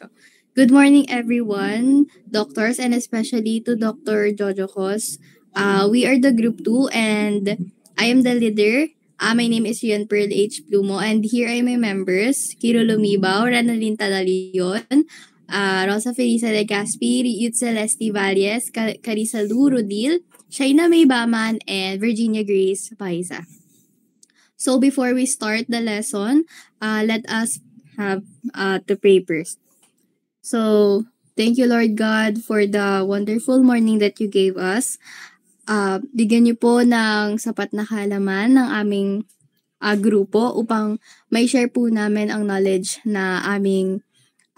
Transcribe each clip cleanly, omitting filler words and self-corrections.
ko. Good morning, everyone, doctors, and especially to Dr. Jojo Cos. We are the Group 2, and I am the leader. My name is Yuan Pearl H. Plumo, and here are my members, Kiro Lumibao, Ranalyn Talalion, Rosa Felisa de Gaspi, Yut Celeste Valles, Carissa Lu Rodil, Shaina May Baman, and Virginia Grace Paisa. So before we start the lesson, let us have to pray first. So thank you, Lord God, for the wonderful morning that you gave us. Bigyan niyo po ng sapat na kaalaman ng aming grupo upang may share po namin ang knowledge na aming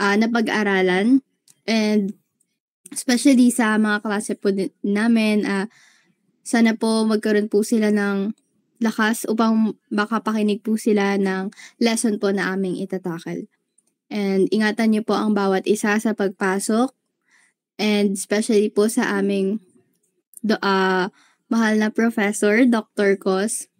napag-aralan. And especially sa mga klase po namin, sana po magkaroon po sila ng lakas upang makapakinig po sila ng lesson po na aming itatakal. And ingatan niyo po ang bawat isa sa pagpasok, and especially po sa aming mahal na professor, Dr. Cos.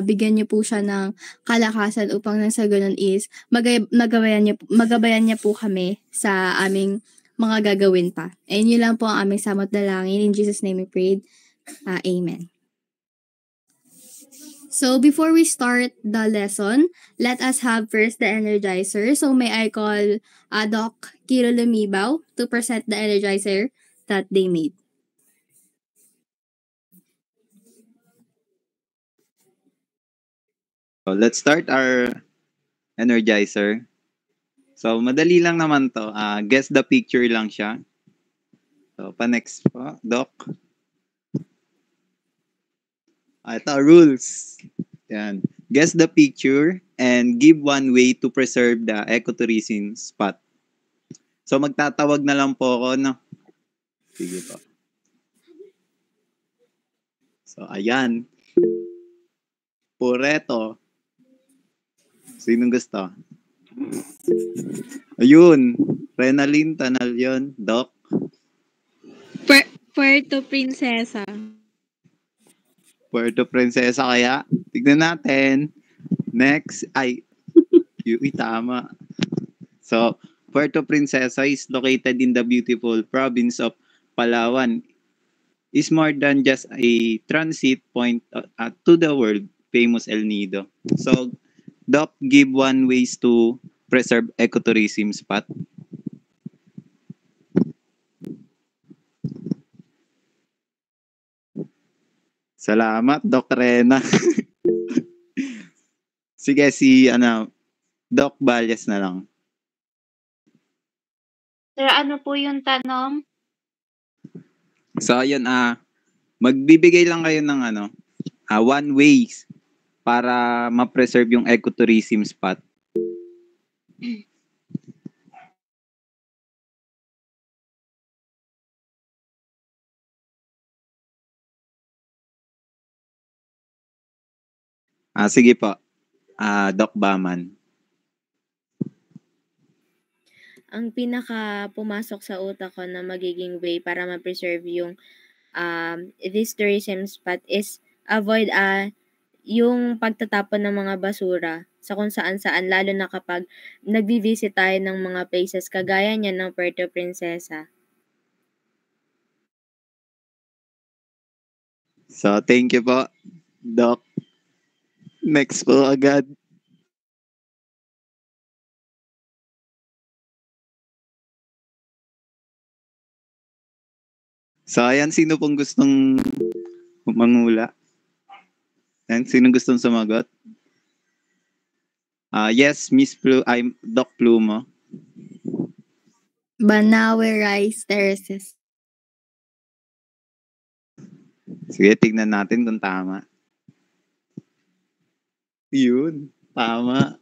Bigyan niyo po siya ng kalakasan upang nang sa ganun is magabayan niya po kami sa aming mga gagawin pa. And yun lang po ang aming samot dalangin. In Jesus' name we prayed. Amen. So before we start the lesson, let us have first the energizer. So may I call Doc Kiro Lumibao to present the energizer that they made. So let's start our energizer. So madali lang naman to. Guess the picture lang siya. So pa-next po, Doc. Ito, rules. Yan. Guess the picture and give one way to preserve the ecotourism spot. So magtatawag na lang po ako, no? Sige po. So ayan. Pureto. Sinong gusto? Ayun. Renalyn Tanalyon, Doc. Puerto Princesa. Puerto Princesa kaya. Tignan natin. Next. Tama. So, Puerto Princesa is located in the beautiful province of Palawan. Is more than just a transit point to the world famous El Nido. So, Doc, give one ways to preserve ecotourism spot. Salamat, Doc Rena. Sige, Doc Valles na lang. Sir, ano po yung tanong? So, ayun, magbibigay lang kayo ng one ways para ma-preserve yung ecotourism spot. Sige po. Doc Baman. Ang pinaka pumasok sa utak ko na magiging way para ma-preserve yung this tourism spot is avoid yung pagtatapon ng mga basura sa kung saan-saan, lalo na kapag nagvi-visit tayo ng mga places kagaya niyan ng Puerto Princesa. So, thank you po, Doc. Next po agad. So, ayan, sino pong gustong mangula? And sino gustong sumagot? Yes, I'm Doc Plumo. Banawe Rice Terraces. Sige, tignan natin kung tama. Yun, tama.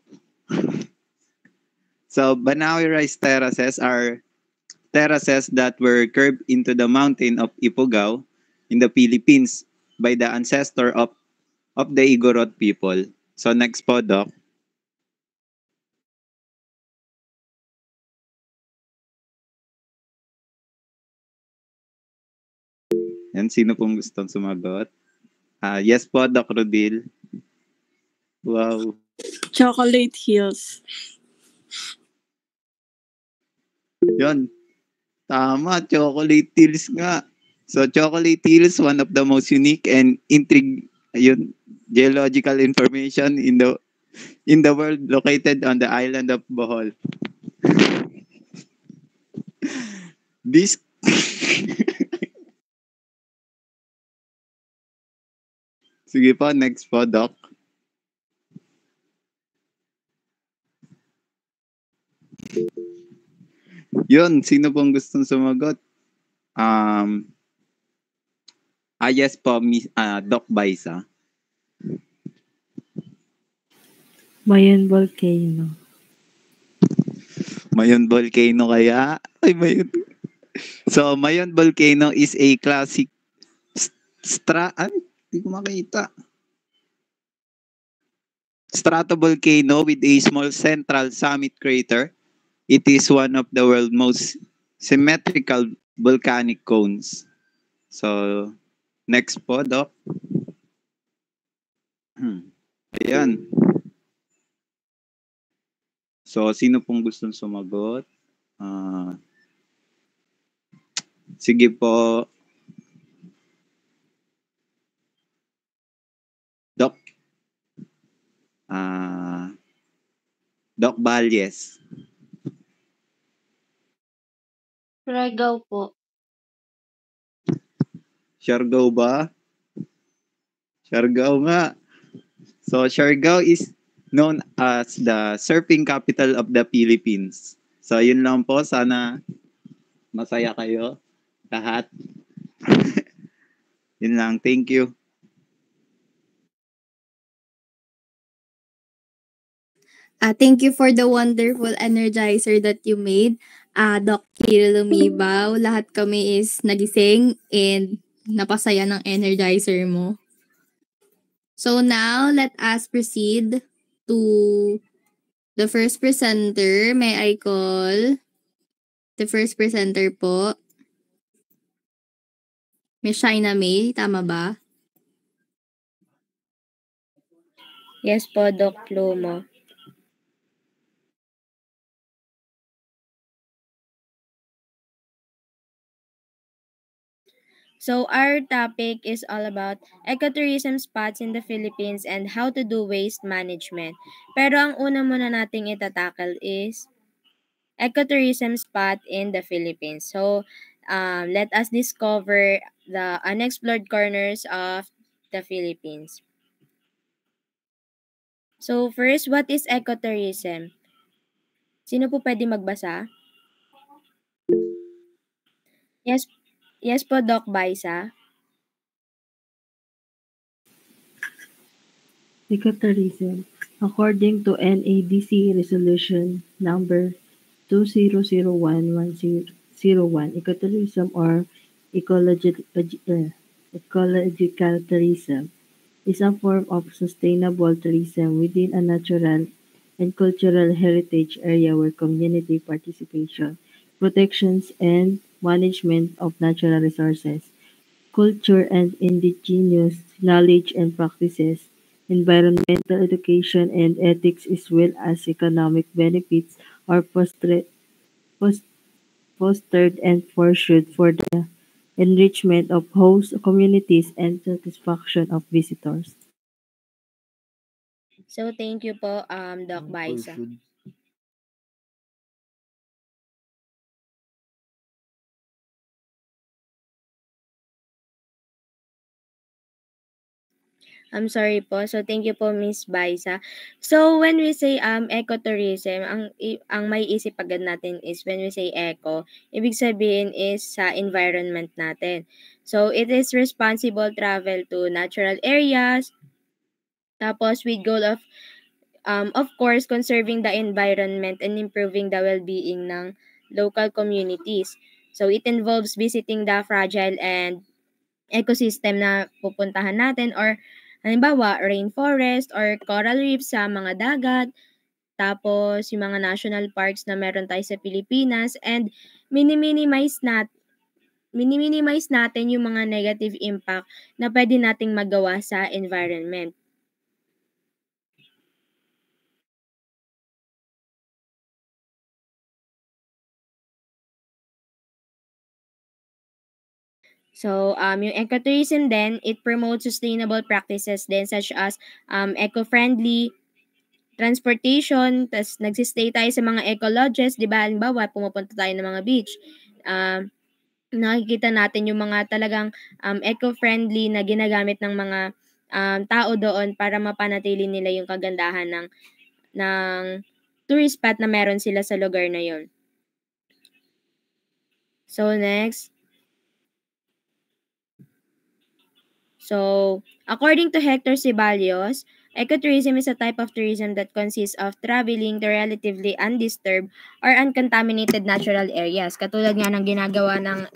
So, Banawe Rice Terraces are terraces that were carved into the mountain of Ifugao in the Philippines by the ancestor of the Igorot people. So, next po, Doc. Yan, sino pong gustong sumagot? Yes po, Doc Rodil. Wow. Chocolate Hills. Yun. Tama, chocolate hills nga. So, chocolate hills, one of the most unique and geological information in the world, located on the island of Bohol. This Sige po, next po, Doc. Yun, sino pong gustong sumagot? Yes po, Doc Baisa. Mayon Volcano. Mayon Volcano kaya? Ay, Mayon. So, Mayon Volcano is a classic hindi ko makita. Stratovolcano with a small central summit crater. It is one of the world's most symmetrical volcanic cones. So, next po, Doc. Ayan. So, sino pong gustong sumagot? Sige po. Doc. Doc Valles. Surigao po. Siargao ba? Siargao nga. So, Siargao is known as the surfing capital of the Philippines. So, yun lang po. Sana masaya kayo lahat. Yun lang. Thank you. Thank you for the wonderful energizer that you made. Doc Kirill Lumibaw, lahat kami is nagising and napasaya ng energizer mo. So now, let us proceed to the first presenter. May I call the first presenter po? Miss Shaina May, tama ba? Yes po, Doc Plumo. So our topic is all about ecotourism spots in the Philippines and how to do waste management. Pero ang una muna nating itatakal is ecotourism spot in the Philippines. So let us discover the unexplored corners of the Philippines. So first, what is ecotourism? Sino po pwede magbasa? Yes po, Doc Baisa. Ecotourism. According to NADC Resolution number 2001-1001, ecotourism or ecological tourism is a form of sustainable tourism within a natural and cultural heritage area where community participation, protections, and management of natural resources, culture and indigenous knowledge and practices, environmental education and ethics as well as economic benefits are pos- fostered and pursued for the enrichment of host communities and satisfaction of visitors. So thank you po, Doc Baisa. I'm sorry po. So thank you po, Miss Baisa. So when we say ecotourism, ang may isip agad natin is when we say eco, ibig sabihin is sa environment natin. So it is responsible travel to natural areas, tapos with goal of course conserving the environment and improving the well-being ng local communities. So it involves visiting the fragile and ecosystem na pupuntahan natin, or halimbawa rainforest or coral reefs sa mga dagat, tapos yung mga national parks na meron tayo sa Pilipinas, and minimize natin yung mga negative impact na pwede nating magawa sa environment. So, yung ecotourism din, it promotes sustainable practices din such as eco-friendly transportation, tas nagsistay tayo sa mga eco-lodges, di ba? Halimbawa, pumupunta tayo ng mga beach. Nakikita natin yung mga talagang eco-friendly na ginagamit ng mga tao doon para mapanatili nila yung kagandahan ng tourist spot na meron sila sa lugar na yon. So, next. So, according to Hector Ceballos, ecotourism is a type of tourism that consists of traveling to relatively undisturbed or uncontaminated natural areas. Katulad nga ng ginagawa ng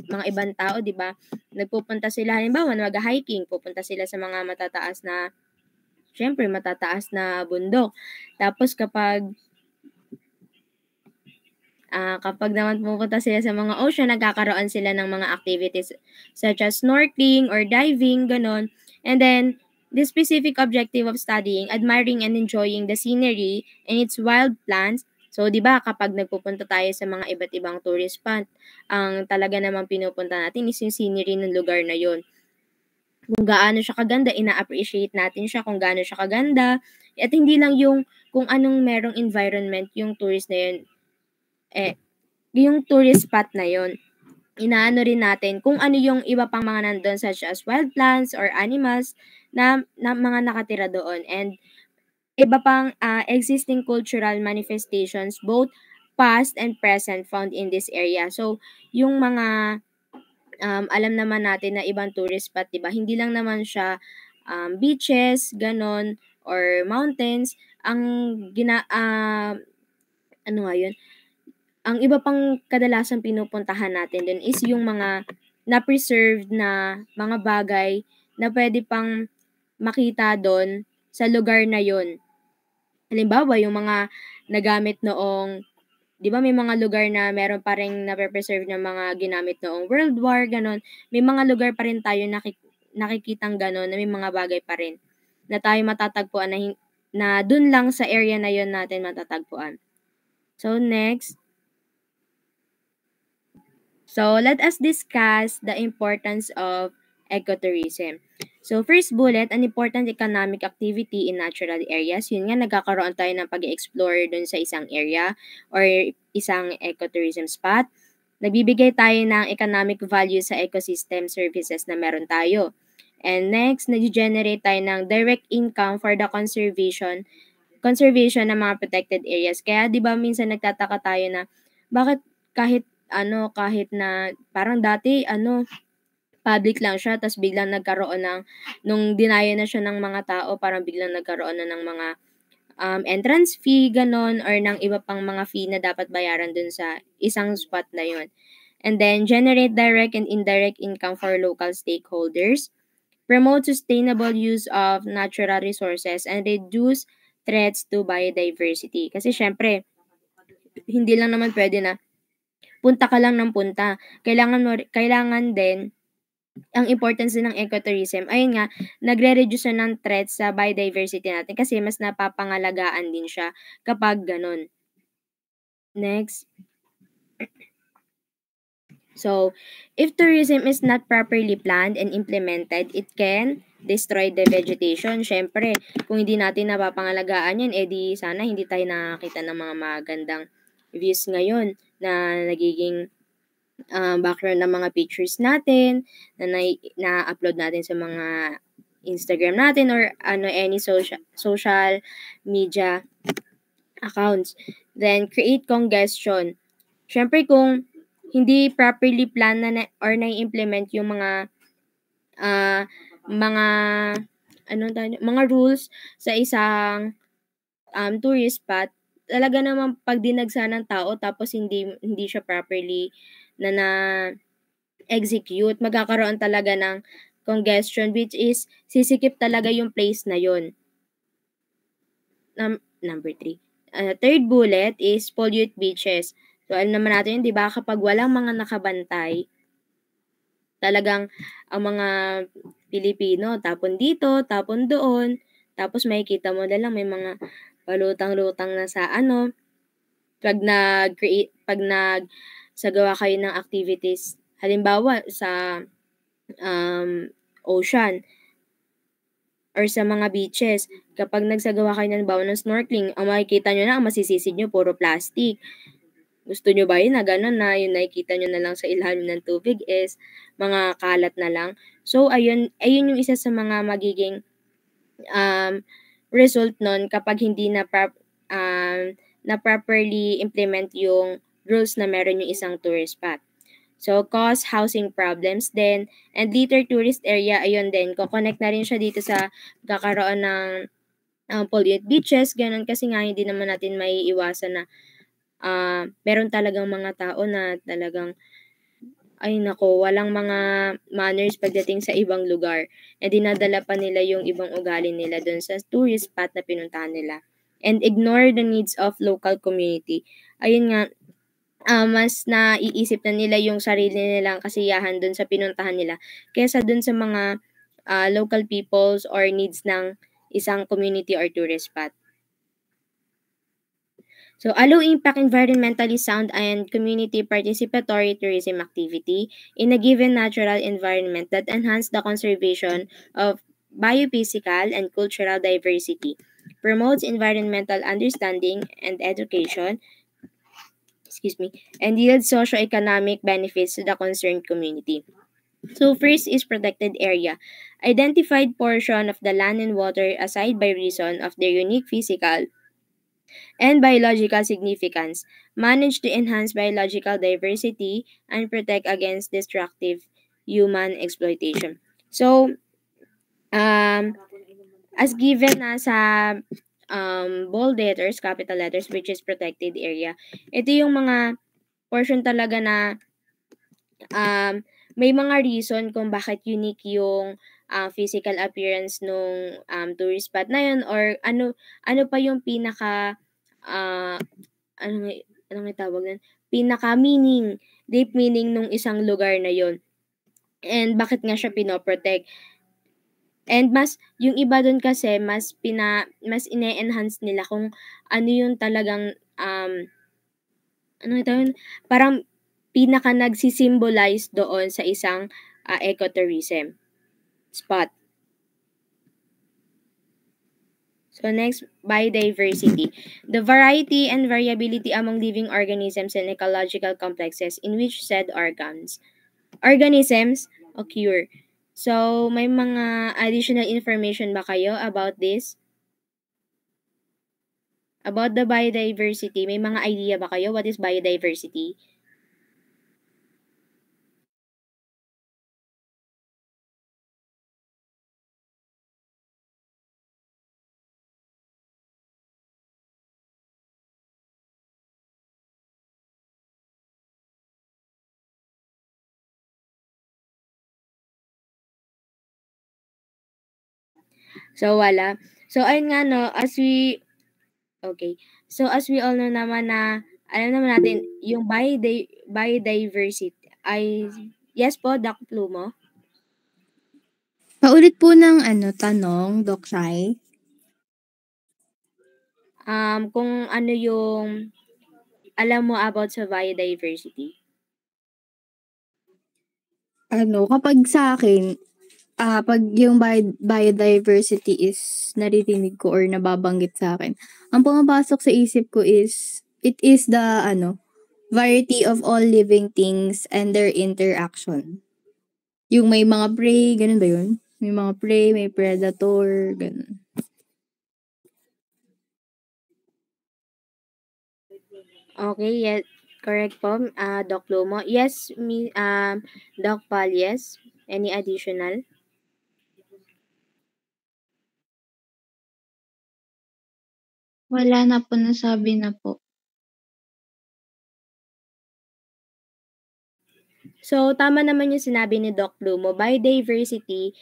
mga ibang tao, di ba? Nagpupunta sila, halimbawa, mag-hiking, pupunta sila sa mga matataas na bundok. Tapos kapag naman pupunta sila sa mga ocean, nagkakaroon sila ng mga activities such as snorkeling or diving, ganon. And then, the specific objective of studying, admiring and enjoying the scenery and its wild plants. So, di ba, kapag nagpupunta tayo sa mga iba't ibang tourist spot, ang talaga namang pinupunta natin is yung scenery ng lugar na yun. Kung gaano siya kaganda, ina-appreciate natin siya kung gaano siya kaganda. At hindi lang yung kung anong merong environment yung tourist na yun, yung tourist spot na yon. Inaano rin natin kung ano yung iba pang mga nandun such as wild plants or animals na mga nakatira doon, and iba pang existing cultural manifestations both past and present found in this area. So, yung mga alam naman natin na ibang tourist spot, 'di ba? Hindi lang naman siya beaches, ganon, or mountains. Ano nga yun? Ang iba pang kadalasang pinupuntahan natin din is yung mga na-preserved na mga bagay na pwede pang makita doon sa lugar na yon. Halimbawa, yung mga nagamit noong, di ba may mga lugar na meron pa rin na-preserve na mga ginamit noong World War, ganon. May mga lugar pa rin tayo nakikitang ganon na may mga bagay pa rin na tayo matatagpuan na dun lang sa area na yon natin matatagpuan. So, next. So, let us discuss the importance of ecotourism. So, first bullet, an important economic activity in natural areas. Yun nga, nagkakaroon tayo ng pag-explore dun sa isang area or isang ecotourism spot. Nagbibigay tayo ng economic value sa ecosystem services na meron tayo. And next, nag-generate tayo ng direct income for the conservation ng mga protected areas. Kaya 'di ba minsan nagtataka tayo na bakit kahit na parang dati public lang siya, tas biglang nagkaroon nung dinaya na siya ng mga tao, parang biglang nagkaroon na ng mga entrance fee, ganon, or ng iba pang mga fee na dapat bayaran dun sa isang spot na yun. And then, generate direct and indirect income for local stakeholders, promote sustainable use of natural resources, and reduce threats to biodiversity. Kasi syempre, hindi lang naman pwede na punta ka lang ng punta. Kailangan din, ang importance din ng ecotourism, ayun nga, nagre-reduce ng threats sa biodiversity natin kasi mas napapangalagaan din siya kapag ganun. Next. So, if tourism is not properly planned and implemented, it can destroy the vegetation. Syempre, kung hindi natin napapangalagaan yan, edi sana hindi tayo nakakita ng mga magandang views ngayon na nagiging background ng mga pictures natin na upload natin sa mga Instagram natin or any social media accounts. Then create congestion. Syempre kung hindi properly plan or na-implement yung mga rules sa isang tourist spot, talaga naman pag dinagsa ng tao tapos hindi siya properly na-execute, magkakaroon talaga ng congestion, which is sisikip talaga yung place na yun. Number 3. Third bullet is pollute beaches. So, alam naman natin yun, di ba? Kapag walang mga nakabantay, talagang ang mga Pilipino, tapon dito, tapon doon, tapos makikita mo na lang may mga palutang-lutang na sa pag nagsagawa kayo ng activities, halimbawa sa ocean or sa mga beaches. Kapag nagsagawa kayo ng baon ng snorkeling, ang makikita nyo na, ang masisisid nyo, puro plastic. Gusto nyo ba yun na gano'n na yung nakikita nyo na lang sa ilalim ng tubig is mga kalat na lang? So, ayun yung isa sa mga magiging result nun kapag hindi na properly implement yung rules na meron yung isang tourist spot. So, cause housing problems din. And litter tourist area, ayun din. Kukonect na rin siya dito sa kakaroon ng polluted beaches. Ganun kasi nga, hindi naman natin may iwasan na meron talagang mga tao na talagang ay nako, walang mga manners pagdating sa ibang lugar. E dinadala pa nila yung ibang ugali nila dun sa tourist spot na pinuntahan nila. And ignore the needs of local community. Ayun nga, mas naiisip na nila yung sarili nilang kasiyahan dun sa pinuntahan nila kaysa dun sa mga local peoples or needs ng isang community or tourist spot. So, low impact environmentally sound and community participatory tourism activity in a given natural environment that enhance the conservation of biophysical and cultural diversity, promotes environmental understanding and education, and yields socio-economic benefits to the concerned community. So, first is protected area. Identified portion of the land and water aside by reason of their unique physical and biological significance, manage to enhance biological diversity and protect against destructive human exploitation. So, as given na sa bold letters, capital letters, which is protected area, ito yung mga portion talaga na may mga reason kung bakit unique yung physical appearance nung tourist spot na yun or ano pa yung pinaka anong tawag nun? Pinaka meaning, deep meaning nung isang lugar na yon. And bakit nga siya pinoprotect? And mas yung iba doon kasi mas ine-enhance nila kung ano yung talagang parang pinaka nagsisimbolize doon sa isang ecotourism spot. So next, biodiversity. The variety and variability among living organisms and ecological complexes in which said organisms occur. So, may mga additional information ba kayo about this? About the biodiversity, may mga idea ba kayo? What is biodiversity? So, wala. So, ayun nga, no, as we all know naman na, alam naman natin, yung biodiversity ay, yes po, Doc Plumo? Paulit po ng tanong, Doc Shai. Kung ano yung alam mo about sa biodiversity. Kapag sa akin, pag yung biodiversity is naririnig ko or nababanggit sa akin, ang pumapasok sa isip ko is, it is the, variety of all living things and their interaction. Yung may mga prey, ganun ba yun? May mga prey, may predator, ganun. Okay, yes. Correct po, Doc Lumo. Yes, Doc Pal, yes. Any additional? Wala na po, nasabi na po. So, tama naman yung sinabi ni Doc Lumo. Biodiversity,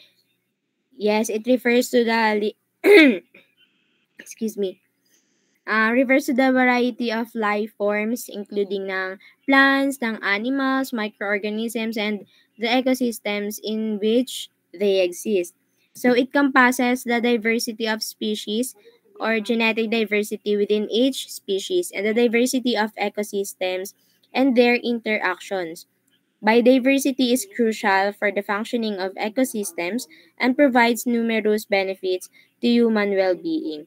yes, it refers to the refers to the variety of life forms, including ng plants, ng animals, microorganisms, and the ecosystems in which they exist. So, it compasses the diversity of species or genetic diversity within each species and the diversity of ecosystems and their interactions. Biodiversity is crucial for the functioning of ecosystems and provides numerous benefits to human well-being.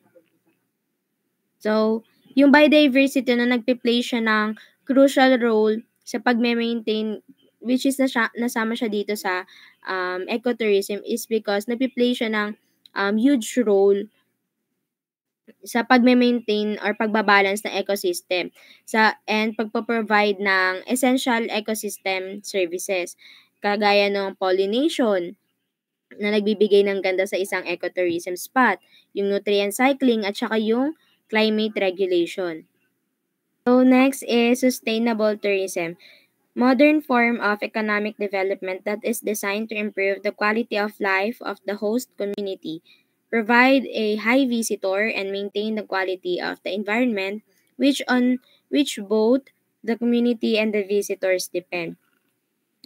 So, yung biodiversity na nagpe-play siya ng crucial role sa pagme-maintain, which is nasama siya dito sa ecotourism, is because nagpe-play siya ng huge role sa pagme-maintain or pagbabalance ng ecosystem and pagpo-provide ng essential ecosystem services kagaya ng pollination na nagbibigay ng ganda sa isang ecotourism spot, yung nutrient cycling at saka yung climate regulation. So next is sustainable tourism. Modern form of economic development that is designed to improve the quality of life of the host community, provide a high visitor and maintain the quality of the environment on which both the community and the visitors depend.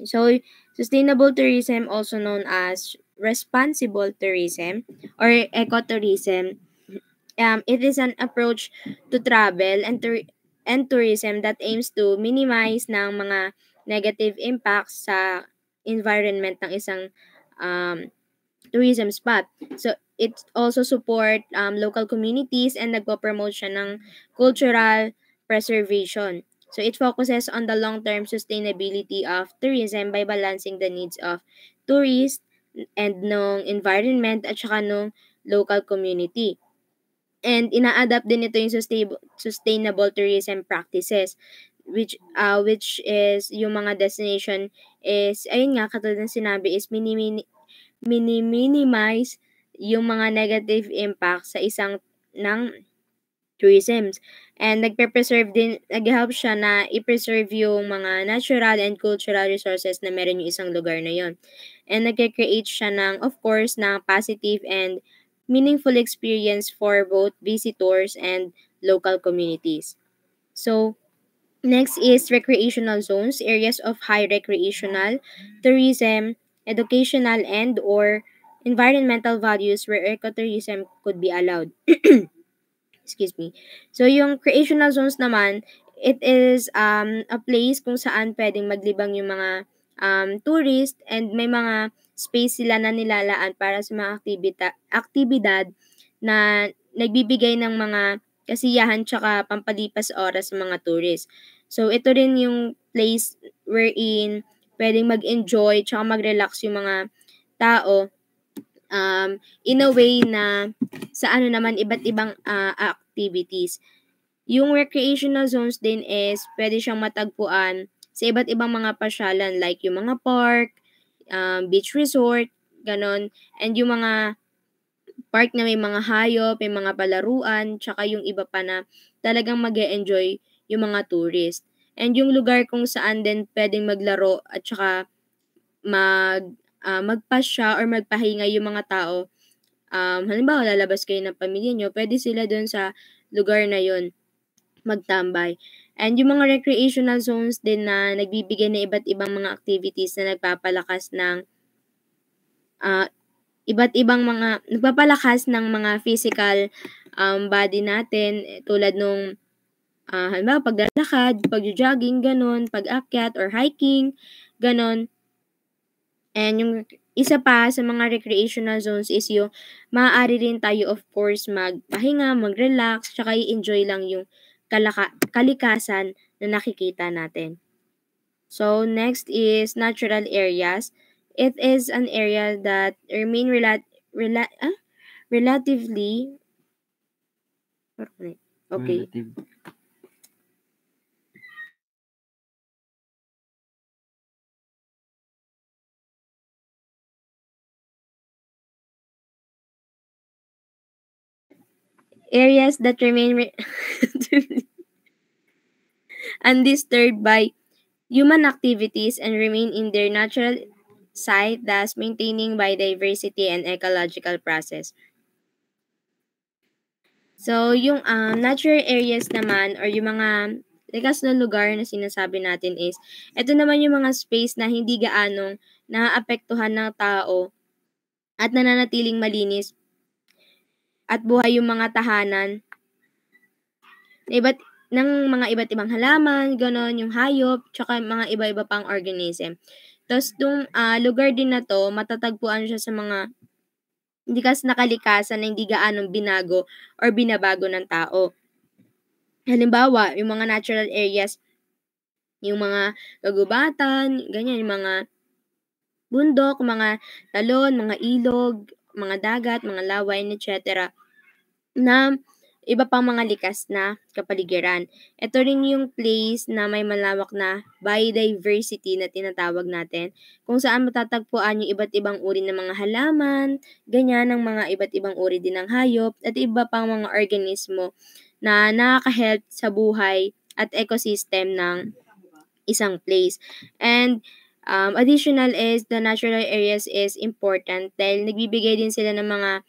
So sustainable tourism, also known as responsible tourism or ecotourism, it is an approach to travel and tourism that aims to minimize ng mga negative impacts sa environment ng isang tourism spot. So, it also support local communities and nagpo-promote siya ng cultural preservation. So, it focuses on the long-term sustainability of tourism by balancing the needs of tourists and ng environment at saka ng local community. And ina-adapt din ito yung sustainable tourism practices which is yung mga destination is ayun nga katulad ng sinabi is minimize yung mga negative impact sa isang ng tourisms. And nag-help siya na i-preserve yung mga natural and cultural resources na meron yung isang lugar na yon. And nag-create siya ng, of course, ng positive and meaningful experience for both visitors and local communities. So, next is recreational zones, areas of high recreational, tourism, educational, and or environmental values where ecotourism could be allowed. Excuse me. So, yung recreational zones naman, it is a place kung saan pwedeng maglibang yung mga tourist and may mga space sila na nilalaan para sa mga aktibidad na nagbibigay ng mga kasiyahan tsaka pampalipas oras sa mga tourist. So, ito rin yung place wherein pwedeng mag-enjoy tsaka mag-relax yung mga tao in a way na sa naman iba't ibang activities. Yung recreational zones din is pwede siyang matagpuan sa iba't ibang mga pasyalan like yung mga park, beach resort, ganon, and yung mga park na may mga hayop, may mga palaruan, tsaka yung iba pa na talagang mag-e-enjoy yung mga tourist. And yung lugar kung saan din pwedeng maglaro at tsaka magpasya or magpahinga yung mga tao. Halimbawa, lalabas kayo ng pamilya nyo, pwede sila doon sa lugar na yon magtambay. And yung mga recreational zones din na nagbibigay na iba't ibang mga activities na nagpapalakas ng nagpapalakas ng mga physical body natin tulad nung halimbawa paglalakad, pag-jogging, ganon, pag-akyat or hiking, ganon. And yung isa pa sa mga recreational zones is yung maaari rin tayo of course magpahinga, mag-relax, tsaka i-enjoy lang yung kalikasan na nakikita natin. So next is natural areas. It is an area that remain relatively okay. Areas that remain undisturbed by human activities and remain in their natural site, thus maintaining biodiversity and ecological process. So, yung natural areas naman or yung mga likas na lugar na sinasabi natin is, ito naman yung mga space na hindi gaanong naaapektuhan ng tao at nananatiling malinis at buhay yung mga tahanan na ng mga iba't ibang halaman, gano'n, yung hayop, tsaka mga iba-iba pang organism. Tapos tong lugar din na 'to, matatagpuan siya sa mga likas na kalikasan na hindi gaanong binago or binabago ng tao. Halimbawa, yung mga natural areas, yung mga kagubatan, ganyan, yung mga bundok, mga talon, mga ilog, mga dagat, mga lawayn, etc. na iba pang mga likas na kapaligiran. Ito rin yung place na may malawak na biodiversity na tinatawag natin, kung saan matatagpuan yung iba't ibang uri ng mga halaman, ganyan, ng mga iba't ibang uri din ng hayop, at iba pang mga organismo na nakaka-help sa buhay at ecosystem ng isang place. And additional is the natural areas is important dahil nagbibigay din sila ng mga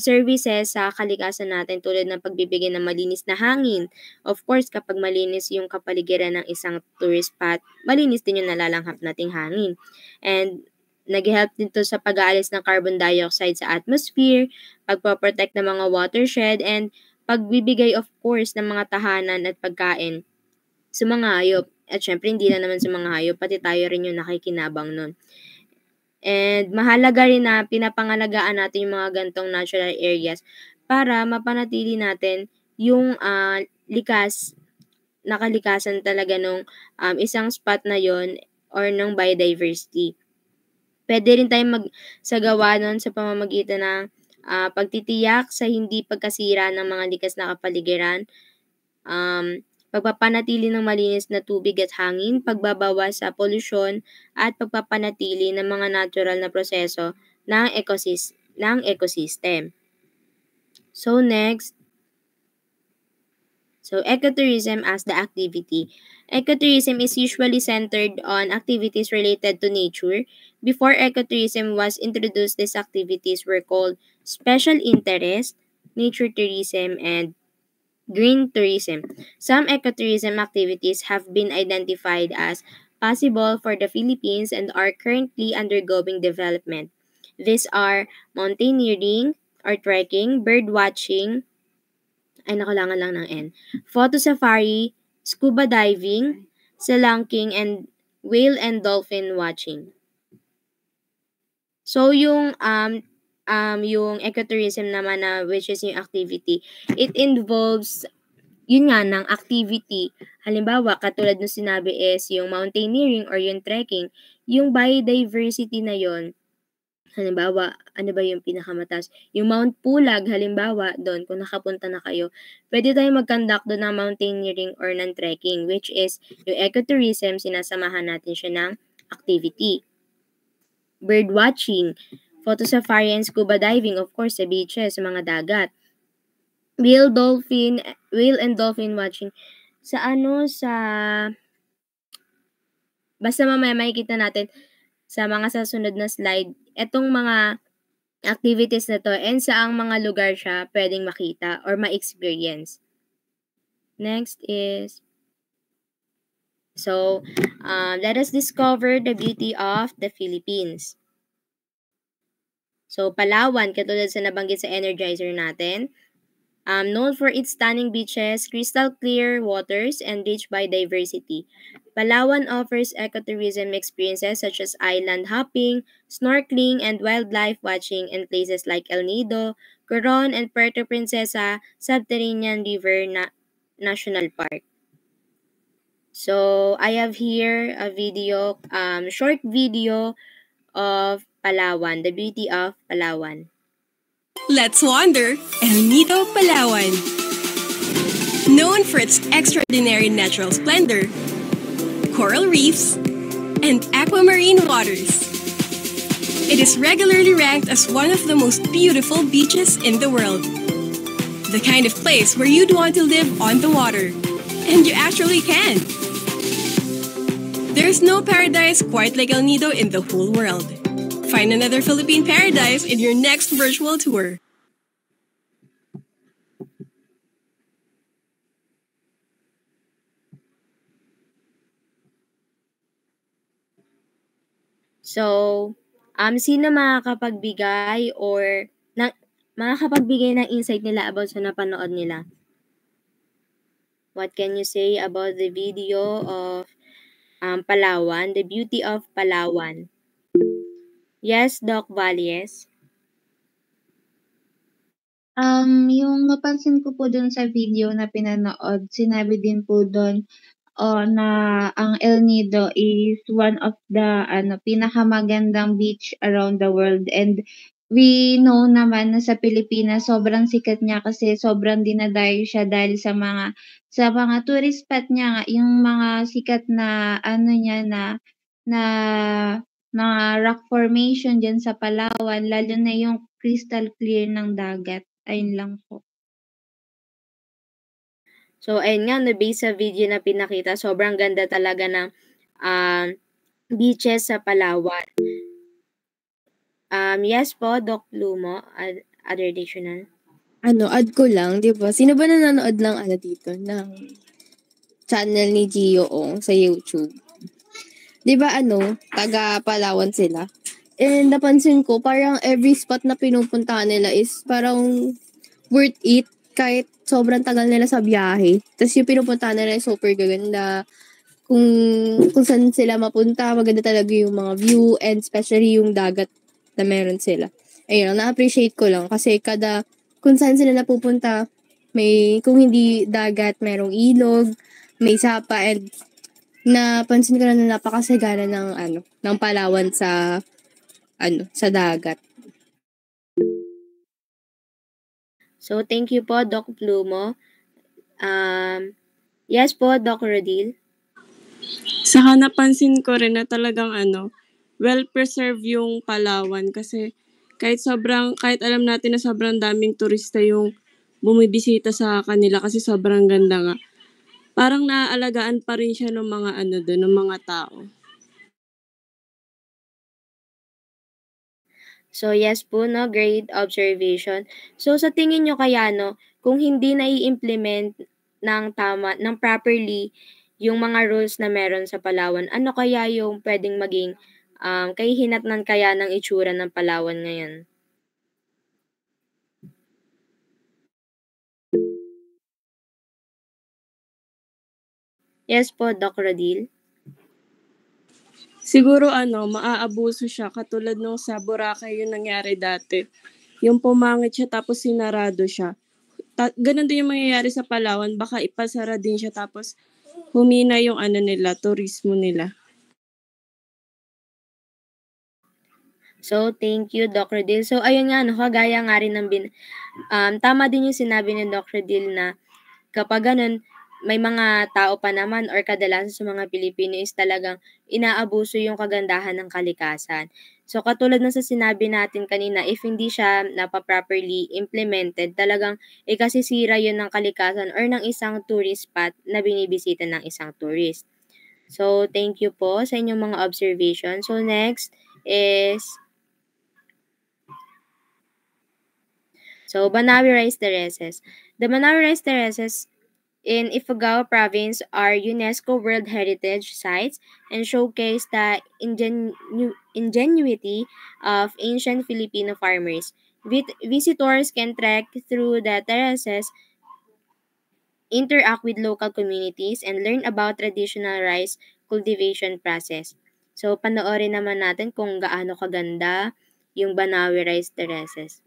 services sa kalikasan natin, tulad ng pagbibigay ng malinis na hangin. Of course, kapag malinis yung kapaligiran ng isang tourist spot, malinis din yung nalalanghap nating hangin. And nag-help din to sa pag-aalis ng carbon dioxide sa atmosphere, pagpoprotect ng mga watershed, and pagbibigay of course ng mga tahanan at pagkain sa mga hayop. At syempre, hindi na naman sa mga hayop, pati tayo rin yung nakikinabang nun. And mahalaga rin na pinapangalagaan natin yung mga gantong natural areas para mapanatili natin yung likas na kalikasan talaga nung isang spot na yon or nung biodiversity. Pwede rin tayong magsagawa nun sa pamamagitan ng pagtitiyak sa hindi pagkasira ng mga likas na kapaligiran, pagpapanatili ng malinis na tubig at hangin, pagbabawas sa polusyon, at pagpapanatili ng mga natural na proseso ng ecosystem. So next, ecotourism as the activity. Ecotourism is usually centered on activities related to nature. Before ecotourism was introduced, these activities were called special interest, nature tourism, and green tourism. Some ecotourism activities have been identified as possible for the Philippines and are currently undergoing development. These are mountaineering or trekking, bird watching, nakulangan lang ng N, photo safari, scuba diving, spelunking, and whale and dolphin watching. So yung ecotourism naman na which is yung activity, it involves yun nga ng activity. Halimbawa, katulad ng sinabi is yung mountaineering or yung trekking, yung biodiversity na yon. Halimbawa, ano ba yung pinakamataas? Yung Mount Pulag, halimbawa, doon, kung nakapunta na kayo, pwede tayong mag-conduct doon ng mountaineering or ng trekking, which is yung ecotourism, sinasamahan natin siya ng activity. Bird watching, photo safari and scuba diving, of course, sa beaches, sa mga dagat. Whale and dolphin watching. Basta mamaya makikita natin sa mga sasunod na slide, etong mga activities na to and saang mga lugar siya pwedeng makita or ma-experience. Next is, let us discover the beauty of the Philippines. So, Palawan, katulad sa nabanggit sa Energizer natin, known for its stunning beaches, crystal clear waters, and rich biodiversity. Palawan offers ecotourism experiences such as island hopping, snorkeling, and wildlife watching in places like El Nido, Coron, and Puerto Princesa Subterranean River National Park. So, I have here a video, short video of Palawan, the beauty of Palawan. Let's wander El Nido, Palawan. Known for its extraordinary natural splendor, coral reefs, and aquamarine waters, it is regularly ranked as one of the most beautiful beaches in the world. The kind of place where you'd want to live on the water, and you actually can. There's no paradise quite like El Nido in the whole world. Find another Philippine paradise in your next virtual tour. So, sino makakapagbigay ng insight nila about sa napanood nila? What can you say about the video of Palawan, the beauty of Palawan? Yes, Doc Valles. Yung napansin ko po dun sa video na pinanood, sinabi din po dun, na ang El Nido is one of the pinakamagandang beach around the world, and we know naman na sa Pilipinas sobrang sikat niya kasi sobrang dinadayo siya dahil sa mga tourist spot niya nga, yung mga sikat na niya na na rock formation diyan sa Palawan, lalo na yung crystal clear ng dagat. Ayun lang po. So, ayun nga, no, based sa video na pinakita, sobrang ganda talaga ng beaches sa Palawan. Yes po, Doc Lumo, other additional. Add ko lang, di ba? Sino ba nanonood ng dito? Ng channel ni Gio Ong sa YouTube? Di ba taga Palawan sila? And napansin ko, parang every spot na pinupuntahan nila is parang worth it kahit sobrang tagal nila sa biyahe. Tapos yung pinupuntahan nila is super gaganda. Kung saan sila mapunta, maganda talaga yung mga view and especially yung dagat na meron sila. Ayun, na-appreciate ko lang kasi kung saan sila napupunta, kung hindi dagat, merong ilog, may sapa, and napansin ko na napakasagana ng Palawan sa dagat. So, thank you po, Doc Plumo. Yes po, Doc Rodil. Saka napansin ko rin na talagang well-preserved yung Palawan kasi kahit alam natin na sobrang daming turista yung bumibisita sa kanila kasi sobrang ganda nga. Parang naaalagaan pa rin siya ng mga doon, ng mga tao. So, yes po, no? Great observation. So, sa tingin nyo kaya, kung hindi na-i-implement ng properly yung mga rules na meron sa Palawan, ano kaya yung pwedeng maging kahihinatnan kaya ng itsura ng Palawan ngayon? Yes po, Doc Rodil. Siguro maaabuso siya katulad nung sa Boracay yung nangyari dati. Yung pumangit siya tapos sinarado siya. Ganun din yung mangyayari sa Palawan, baka ipasara din siya tapos humina yung nila, turismo nila. So, thank you, Doc Rodil. So, ayun nga, kagaya nga rin tama din yung sinabi ni Doc Rodil na kapag ganun, may mga tao pa naman or kadalasan sa mga Pilipino is talagang inaabuso yung kagandahan ng kalikasan. So, katulad ng sa sinabi natin kanina, if hindi siya properly implemented, talagang ikasisira yun ng kalikasan or ng isang tourist spot na binibisita ng isang tourist. So, thank you po sa inyong mga observation. So, next is Banawi Rice Terraces. The Banawi Rice Terraces in Ifugao Province are UNESCO World Heritage Sites and showcase the ingenuity of ancient Filipino farmers. Visitors can trek through the terraces, interact with local communities, and learn about traditional rice cultivation process. So, panoorin naman natin kung gaano kaganda yung Banawi Rice Terraces.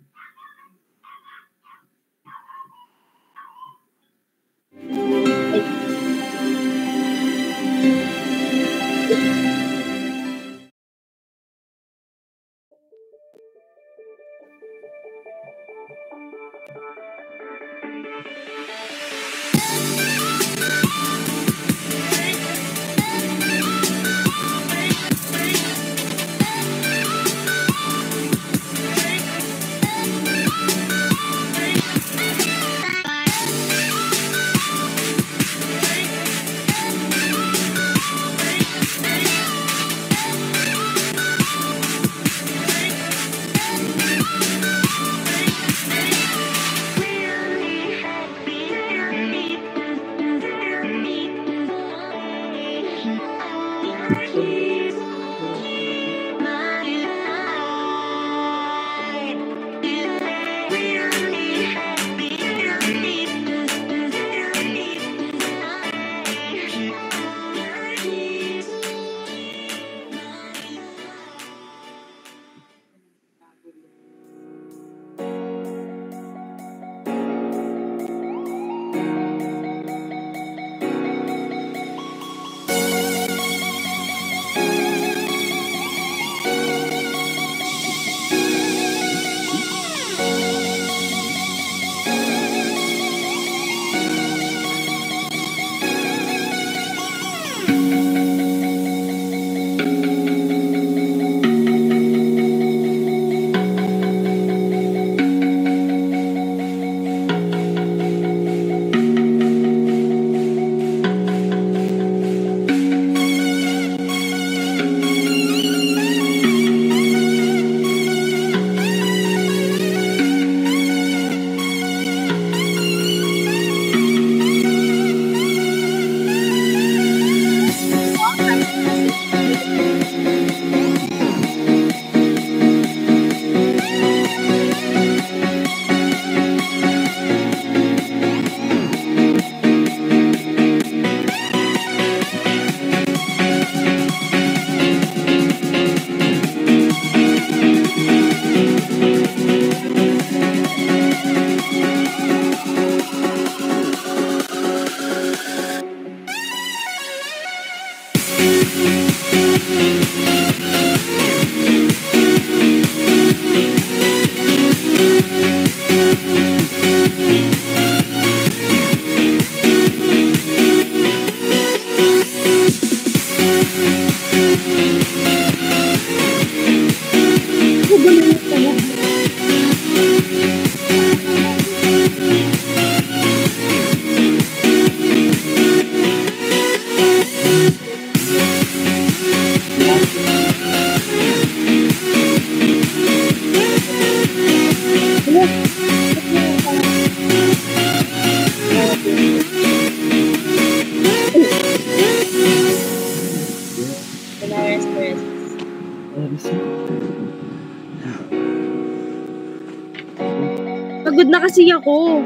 Pagod na kasi ako.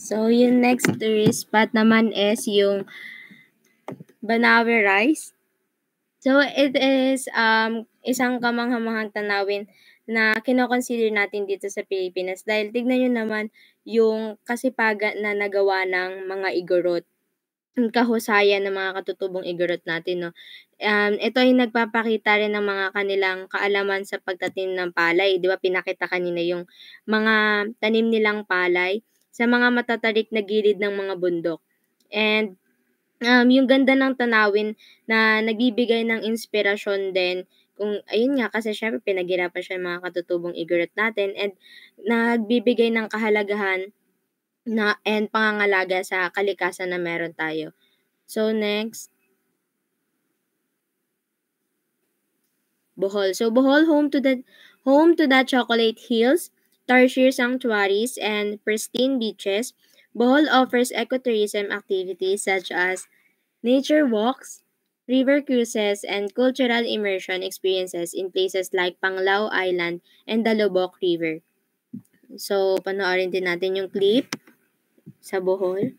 So, yung next tourist spot naman is yung Banawe Rice. So, it is isang kamangha-manghang tanawin na kino-consider natin dito sa Pilipinas dahil tignan nyo naman yung kasipagan na nagawa ng mga igorot. Ang kahusayan ng mga katutubong igorot natin, no? Ito ay nagpapakita rin ng mga kanilang kaalaman sa pagtanim ng palay. Di ba, pinakita kanina yung mga tanim nilang palay sa mga matatarik na gilid ng mga bundok. And yung ganda ng tanawin na nagbibigay ng inspirasyon din kung ayun nga kasi syempre pinaghirapan siya ng mga katutubong igorot natin and nagbibigay ng kahalagahan na and pangangalaga sa kalikasan na meron tayo. So next, Bohol. So Bohol home to the chocolate hills, tarsier sanctuaries and pristine beaches. Bohol offers ecotourism activities such as nature walks, river cruises, and cultural immersion experiences in places like Panglao Island and the Lubok River. So, panoorin din natin yung clip sa Bohol.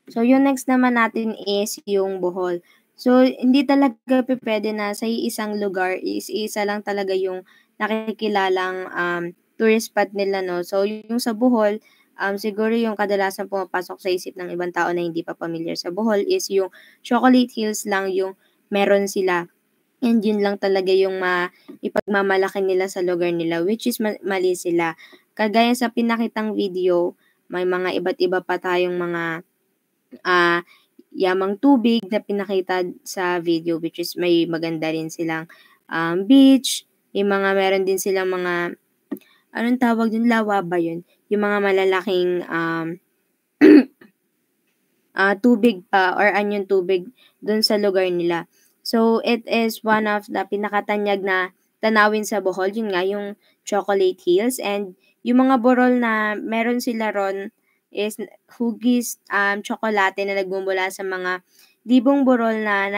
So, yung next naman natin is yung Bohol. So, hindi talaga pwede na sa isang lugar is isa lang talaga yung nakikilalang tourist spot nila, no? So, yung sa Bohol, siguro yung kadalasan pumapasok sa isip ng ibang tao na hindi pa familiar sa Bohol is yung Chocolate Hills lang yung meron sila. And yun lang talaga yung ipagmamalaki nila sa lugar nila, which is mali sila. Kagaya sa pinakitang video, may mga iba't iba pa tayong mga yamang tubig na pinakita sa video, which is may maganda rin silang beach, yung mga meron din silang mga, anong tawag dun, lawa ba yun? Yung mga malalaking tubig pa or anyong tubig dun sa lugar nila. So, it is one of the pinakatanyag na tanawin sa Bohol, yun nga, yung Chocolate Hills. And yung mga burol na meron sila ron is hugis tsokolate na nagmumula sa mga dibong burol na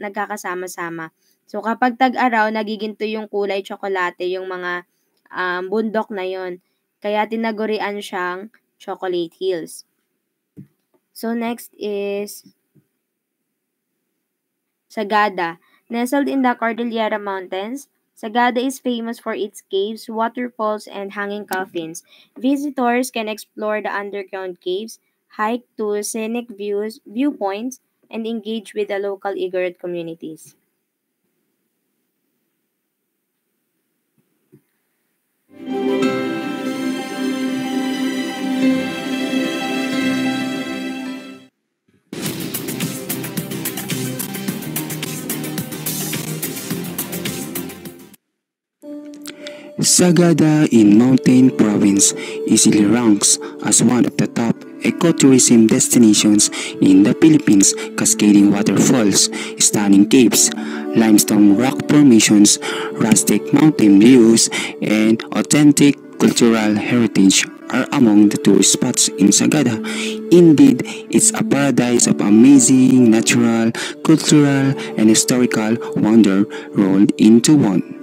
nagkakasama-sama. So, kapag tag-araw, nagiging to yung kulay tsokolate, yung mga bundok na yon. Kaya tinagurian siyang Chocolate Hills. So, next is Sagada. Nestled in the Cordillera Mountains, Sagada is famous for its caves, waterfalls, and hanging coffins. Visitors can explore the underground caves, hike to scenic viewpoints, and engage with the local Igorot communities. Sagada in Mountain Province easily ranks as one of the top ecotourism destinations in the Philippines. Cascading waterfalls, stunning caves, limestone rock formations, rustic mountain views, and authentic cultural heritage are among the tourist spots in Sagada. Indeed, it's a paradise of amazing natural, cultural, and historical wonder rolled into one.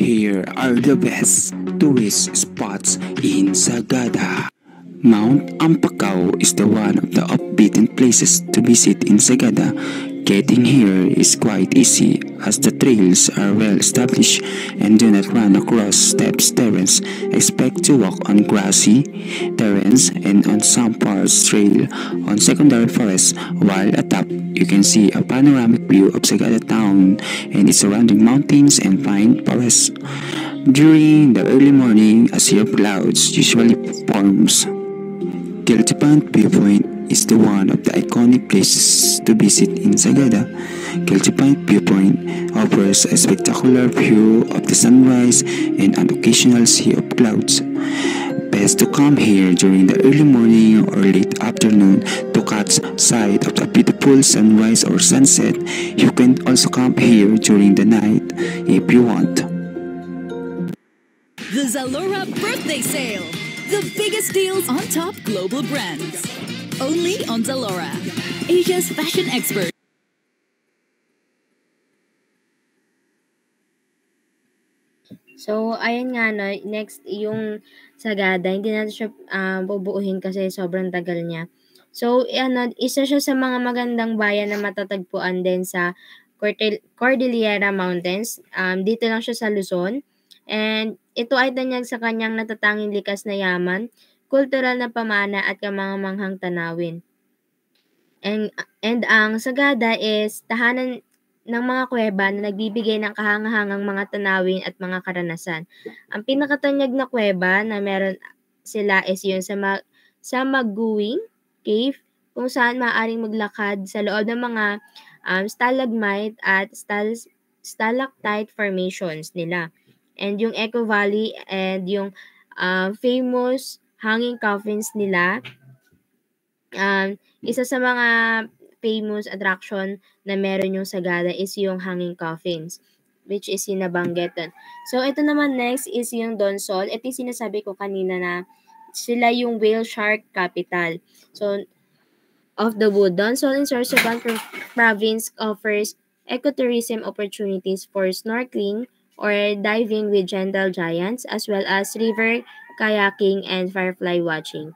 Here are the best tourist spots in Sagada. Mount Ampacao is the one of the off-beaten places to visit in Sagada. Getting here is quite easy as the trails are well established and do not run across steep terrains. Expect to walk on grassy terrains and on some parts trail on secondary forests, while atop you can see a panoramic view of Sagada town and its surrounding mountains and pine forests. During the early morning, a sea of clouds usually forms. Keltipan Viewpoint is the one of the iconic places to visit in Sagada. Keltipan Viewpoint offers a spectacular view of the sunrise and an occasional sea of clouds. Best to come here during the early morning or late afternoon to catch sight of the beautiful sunrise or sunset. You can also come here during the night if you want. The Zalora Birthday Sale. The biggest deals on top global brands. Only on Zalora, Asia's fashion expert. So, ayan nga, no, next, yung Sagada, hindi natin siya bubuuhin kasi sobrang tagal niya. So, isa siya sa mga magandang bayan na matatagpuan din sa Cordillera Mountains. Dito lang siya sa Luzon. And ito ay tanyag sa kanyang natatanging likas na yaman, kultural na pamana at kamanghang tanawin. And ang Sagada is tahanan ng mga kuweba na nagbibigay ng kahangahangang mga tanawin at mga karanasan. Ang pinakatanyag na kuweba na meron sila is yun sa Maguwing Cave, kung saan maaaring maglakad sa loob ng mga stalagmite at stalactite formations nila. And yung Echo Valley and yung famous hanging coffins nila, isa sa mga famous attraction na meron yung Sagada is yung hanging coffins, which is sinabanggit dun. So, ito naman next is yung Donsol. Ito yung sinasabi ko kanina na sila yung whale shark capital. So, of the wood. Donsol in Sorsogon Province offers ecotourism opportunities for snorkeling or diving with gentle giants, as well as river kayaking and firefly watching.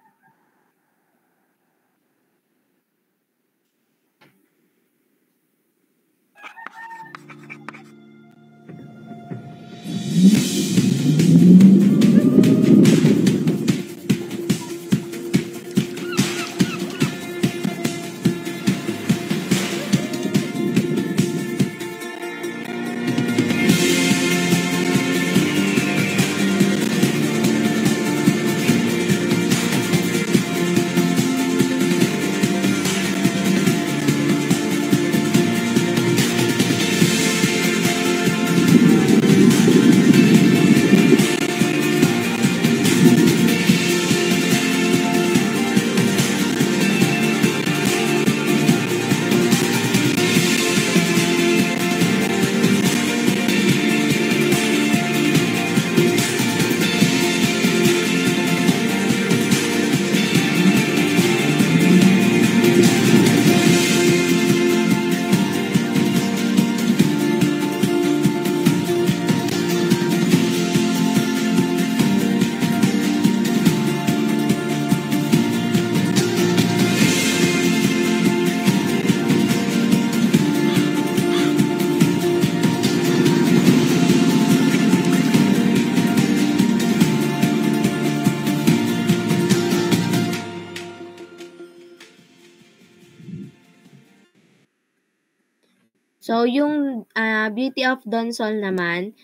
So, yung Beauty of Donsol naman,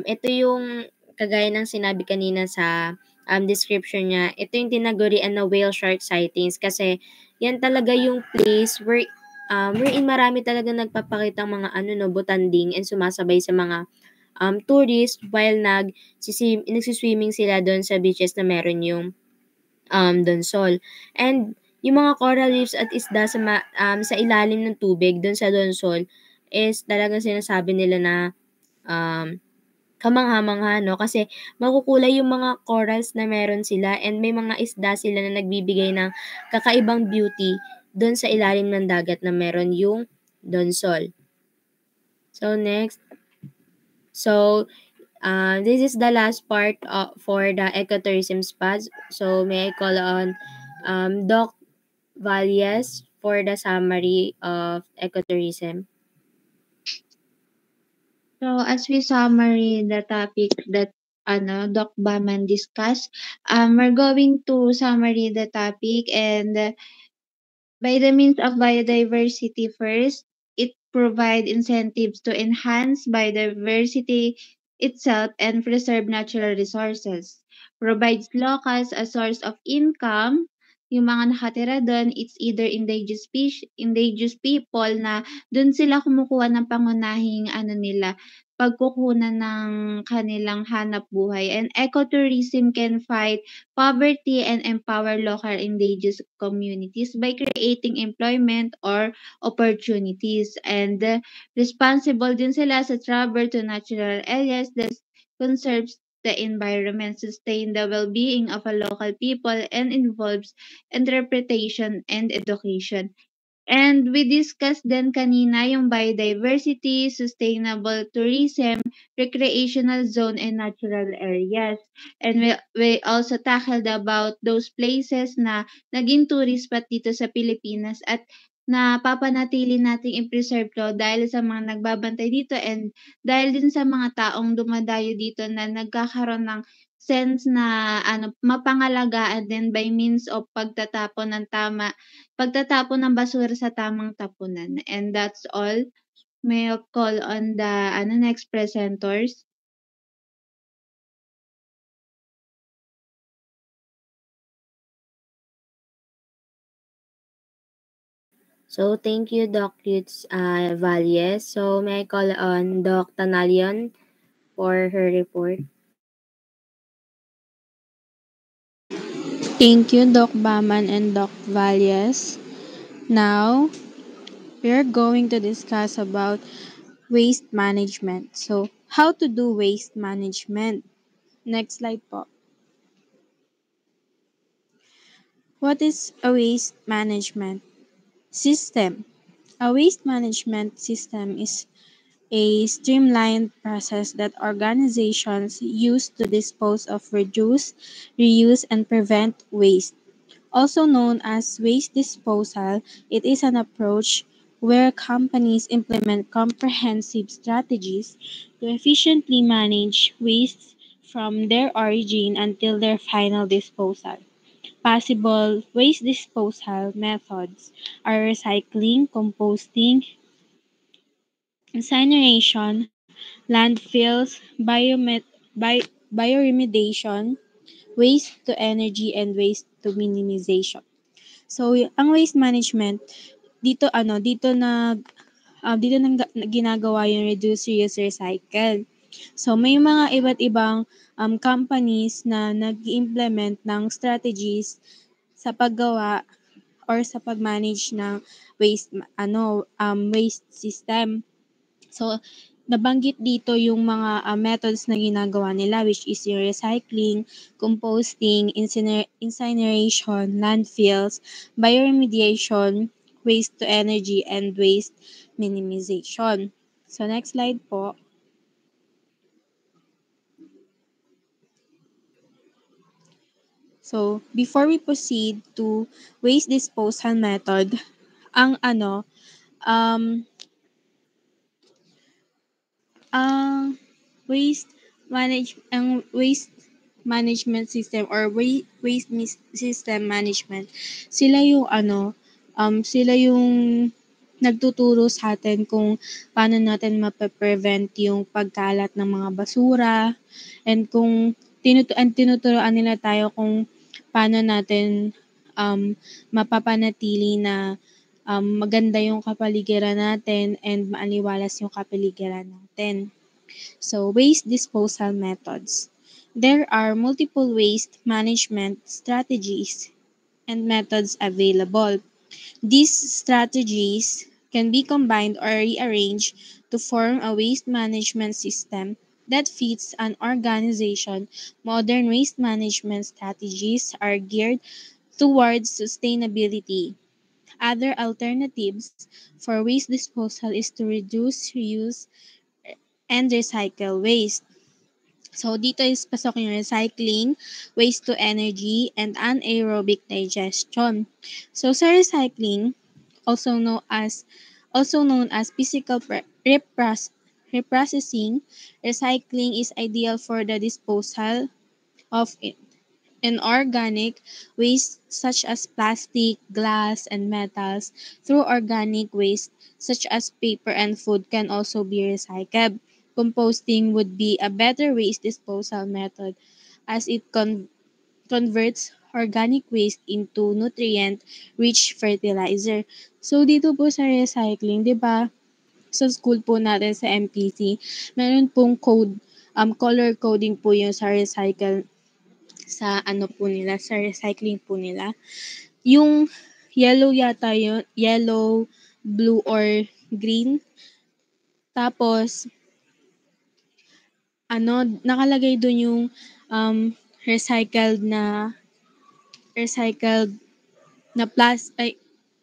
ito yung kagaya ng sinabi kanina sa description niya, ito yung tinagurian na whale shark sightings kasi yan talaga yung place wherein marami talaga nagpapakitang mga ano no, butanding and sumasabay sa mga tourists while nagsiswimming sila doon sa beaches na meron yung Donsol. And yung mga coral reefs at isda sa ilalim ng tubig doon sa Donsol is talagang sinasabi nila na um, kamangha-mangha 'no, kasi makukulay yung mga corals na meron sila and may mga isda sila na nagbibigay ng kakaibang beauty do'n sa ilalim ng dagat na meron yung Donsol. So next, so this is the last part for the ecotourism spots. So may I call on Doc Valles for the summary of ecotourism. So as we summary the topic that Doc Baman discussed, we're going to summary the topic and by the means of biodiversity first, it provides incentives to enhance biodiversity itself and preserve natural resources. Provides locals a source of income. Yung mga nakatira doon, it's either indigenous people na doon sila kumukuha ng pangunahing pagkukunan ng kanilang hanap buhay. And ecotourism can fight poverty and empower local indigenous communities by creating employment or opportunities. And responsible din sila sa travel to natural areas that conserves the environment, sustain the well-being of a local people, and involves interpretation and education. And we discussed din kanina yung biodiversity, sustainable tourism, recreational zone, and natural areas. And we also tackled about those places na naging tourist spot dito sa Pilipinas at napapanatili nating i-preserve to dahil sa mga nagbabantay dito and dahil din sa mga taong dumadayo dito na nagkakaroon ng sense na mapangalagaan din by means of pagtatapon ng basura sa tamang tapunan. And that's all. May I call on the next presenters? So thank you, Doc Lutz Valles. So may I call on Doc Tanalion for her report. Thank you, Doc Baman and Doc Valles. Now, we are going to discuss about waste management. So, how to do waste management? Next slide po. What is a waste management system? A waste management system is a streamlined process that organizations use to dispose of, reduce, reuse, and prevent waste. Also known as waste disposal, it is an approach where companies implement comprehensive strategies to efficiently manage waste from their origin until their final disposal. Possible waste disposal methods are recycling, composting, incineration, landfills, bioremediation, waste to energy, and waste to minimization. So, ang waste management, dito ginagawa yung reduce, reuse, recycle. So, may mga iba't ibang companies na nag-implement ng strategies sa paggawa or sa pag-manage ng waste system. So, nabanggit dito yung mga methods na ginagawa nila, which is yung recycling, composting, incineration, landfills, bioremediation, waste to energy, and waste minimization. So, next slide po. So, before we proceed to waste disposal method, ang um, ang waste management system or system management, sila yung sila yung nagtuturo sa atin kung paano natin mape-prevent yung pagkalat ng mga basura, and kung tinuturuan nila tayo kung paano natin mapapanatili na maganda yung kapaligiran natin and maaliwalas yung kapaligiran natin. So, waste disposal methods. There are multiple waste management strategies and methods available. These strategies can be combined or rearranged to form a waste management system that fits an organization. Modern waste management strategies are geared towards sustainability. Other alternatives for waste disposal is to reduce, reuse, and recycle waste. So, dito is pasok yung recycling, waste to energy, and anaerobic digestion. So, sa recycling, also known as physical reprocessing, recycling is ideal for the disposal of inorganic waste such as plastic, glass, and metals. Through organic waste such as paper and food can also be recycled. Composting would be a better waste disposal method as it converts organic waste into nutrient-rich fertilizer. So dito po sa recycling, 'di ba? Sa school po natin sa MPC, meron pong color coding po yung sa recycle sa po nila, sa recycling po nila. Yung yellow yata yun, yellow, blue, or green. Tapos, nakalagay dun yung recycled na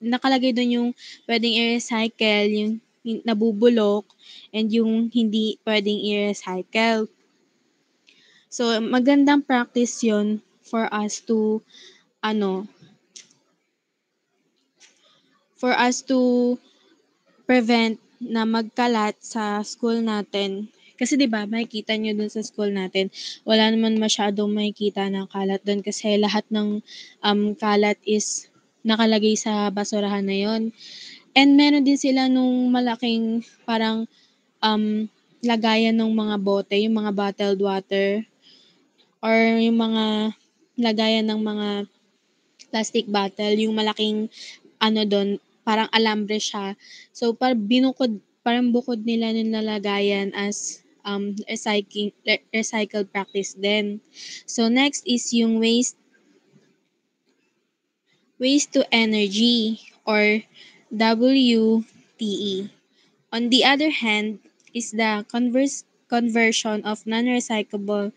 nakalagay dun yung pwedeng i-recycle, yung nabubulok, and yung hindi pwedeng i-recycle. So, magandang practice yon for us to prevent na magkalat sa school natin. Kasi 'di ba, makikita niyo dun sa school natin, wala naman masyadong makikita na kalat dun kasi lahat ng kalat is nakalagay sa basurahan na yon. And meron din sila nung malaking parang lagayan ng mga bote, yung mga bottled water, or yung mga lagayan ng mga plastic bottle, yung malaking dun, parang alambre siya. So, parang bukod nila yung lalagayan as recycle practice din. So, next is yung waste to energy or WTE. On the other hand, is the conversion of non-recyclable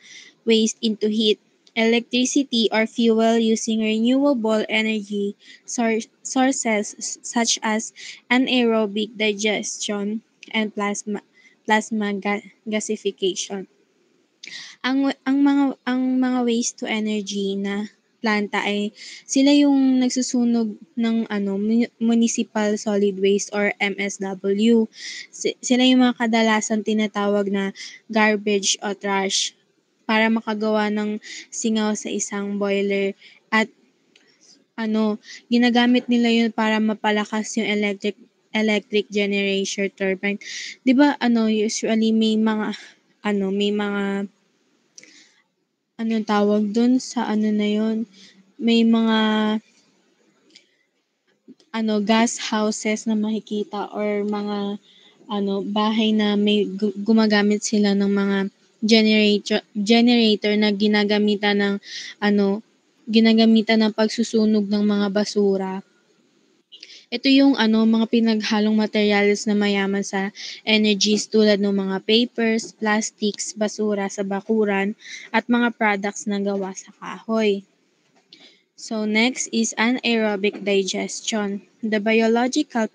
waste into heat electricity or fuel using renewable energy sources such as anaerobic digestion and gasification. Ang mga waste to energy na planta ay sila yung nagsusunog ng municipal solid waste or MSW. Sila yung mga kadalasan tinatawag na garbage o trash para makagawa ng singaw sa isang boiler at ginagamit nila yun para mapalakas yung electric generation turbine. 'Di ba usually may mga anong tawag dun sa na yun, may mga gas houses na makikita or mga bahay na may gumagamit sila ng mga generator na ginagamitan ng pagsusunog ng mga basura. Ito yung mga pinaghalong materyales na mayaman sa energies tulad ng mga papers, plastics, basura sa bakuran, at mga products na gawa sa kahoy. So next is anaerobic digestion. The biological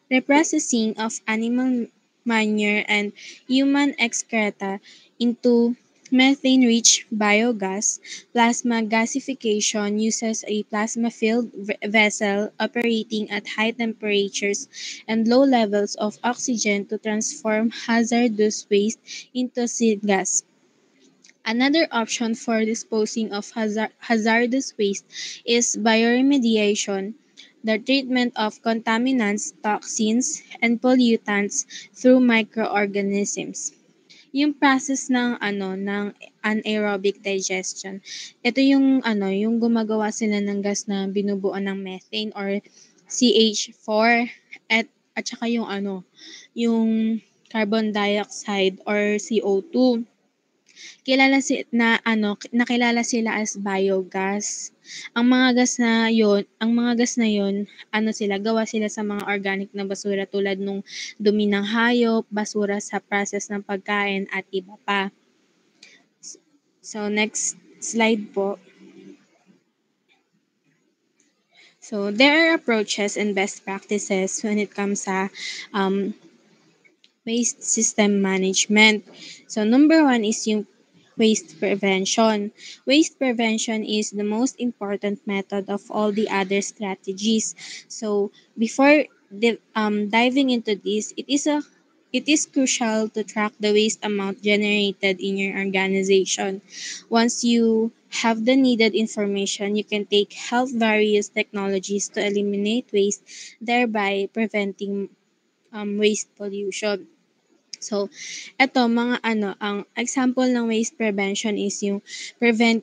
reprocessing of animal manure and human excreta into methane-rich biogas. Plasma gasification uses a plasma-filled vessel operating at high temperatures and low levels of oxygen to transform hazardous waste into syngas. Another option for disposing of hazardous waste is bioremediation, the treatment of contaminants, toxins, and pollutants through microorganisms. Yung process ng anaerobic digestion. Ito yung gumagawa sila ng gas na binubuo ng methane or CH4 at saka yung carbon dioxide or CO2. Nakilala sila as biogas. Ang mga gas na yon, gawa sila sa mga organic na basura tulad nung dumi ng hayop, basura sa process ng pagkain at iba pa. So next slide po. So there are approaches and best practices when it comes sa waste system management. So number 1 is yung waste prevention. Waste prevention is the most important method of all the other strategies. So before diving into this, it is crucial to track the waste amount generated in your organization. Once you have the needed information, you can help various technologies to eliminate waste, thereby preventing waste pollution. So, ang example ng waste prevention is yung prevent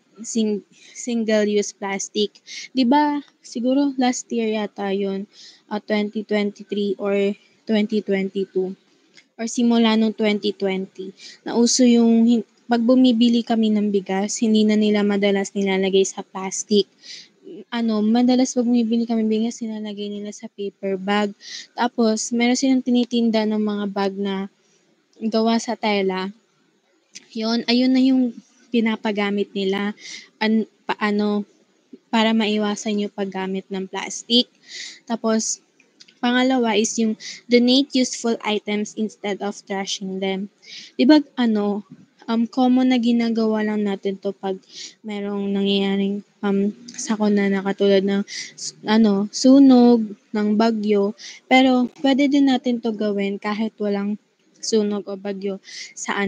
single-use plastic. 'Di ba? Siguro last year yata 'yon, 2023 or 2022 or simula nung 2020. Nauso yung pag bumibili kami ng bigas, hindi na nila madalas nilalagay sa plastic. Madalas pag bumibili kami ng bigas, nilalagay nila sa paper bag. Tapos, meron silang tinitinda ng mga bag na gawa sa tela. Ayun na yung pinapagamit nila para maiwasan yung paggamit ng plastic. Tapos, pangalawa is yung donate useful items instead of trashing them. Diba common na ginagawa lang natin to pag merong nangyayaring sakuna na katulad ng sunog, ng bagyo. Pero pwede din natin to gawin kahit walang sunog o bagyo sa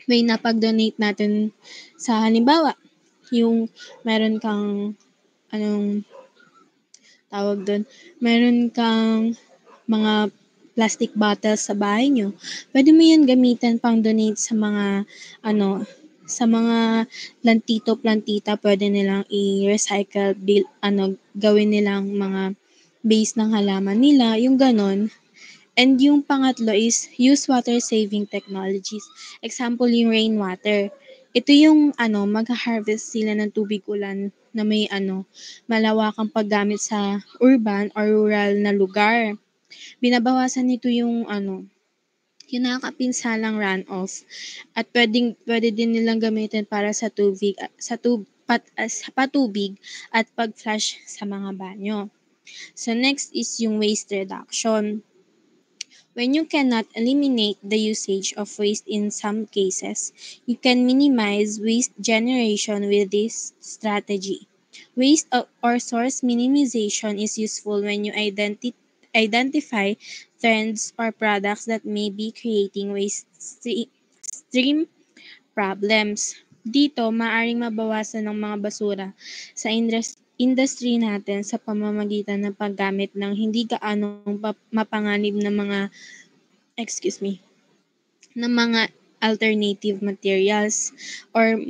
way na pag-donate natin sa halimbawa yung meron kang meron kang mga plastic bottles sa bahay nyo, pwede mo yan gamitin pang donate sa mga sa mga plantito-plantita, pwede nilang i-recycle, gawin nilang mga base ng halaman nila, yung ganon. And yung pangatlo is use water-saving technologies. Example, yung rainwater. Ito yung mag-harvest sila ng tubig ulan na may malawakang paggamit sa urban or rural na lugar. Binabawasan nito yung yung nakakapinsalang runoff at pwede din nilang gamitin para sa patubig at pag-flush sa mga banyo. So next is yung waste reduction. When you cannot eliminate the usage of waste in some cases, you can minimize waste generation with this strategy. Or source minimization is useful when you identify trends or products that may be creating waste stream problems. Dito, maaring mabawasan ng mga basura sa industry natin sa pamamagitan ng paggamit ng hindi gaanong mapanganib na mga alternative materials or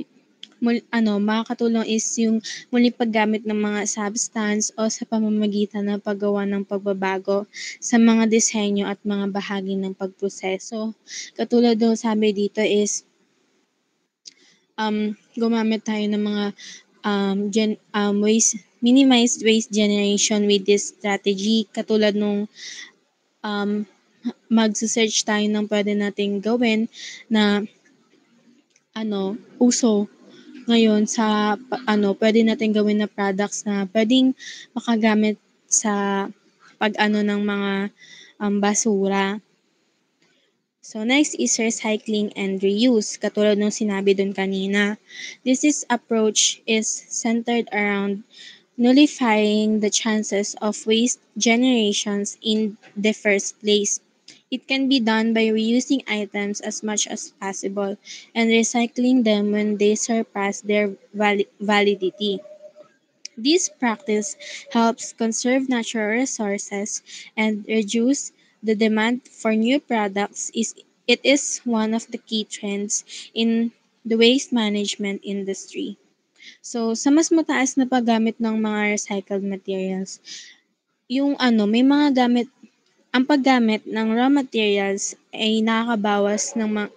makakatulong is yung muling paggamit ng mga substance o sa pamamagitan ng paggawa ng pagbabago sa mga disenyo at mga bahagi ng pagproseso. Katulad ng sabi dito is gumamit tayo ng mga minimized waste generation with this strategy. Katulad nung mag-search tayo ng pwede nating gawin na uso ngayon sa pwede nating gawin na products na pwedeng makagamit sa ng mga basura. So next is recycling and reuse. Katulad nung sinabi dun kanina. This approach is centered around nullifying the chances of waste generations in the first place. It can be done by reusing items as much as possible and recycling them when they surpass their validity. This practice helps conserve natural resources and reduce the demand for new products. It is one of the key trends in the waste management industry. So, sa mas mataas na paggamit ng mga recycled materials, may mga ang paggamit ng raw materials ay nakakabawas ng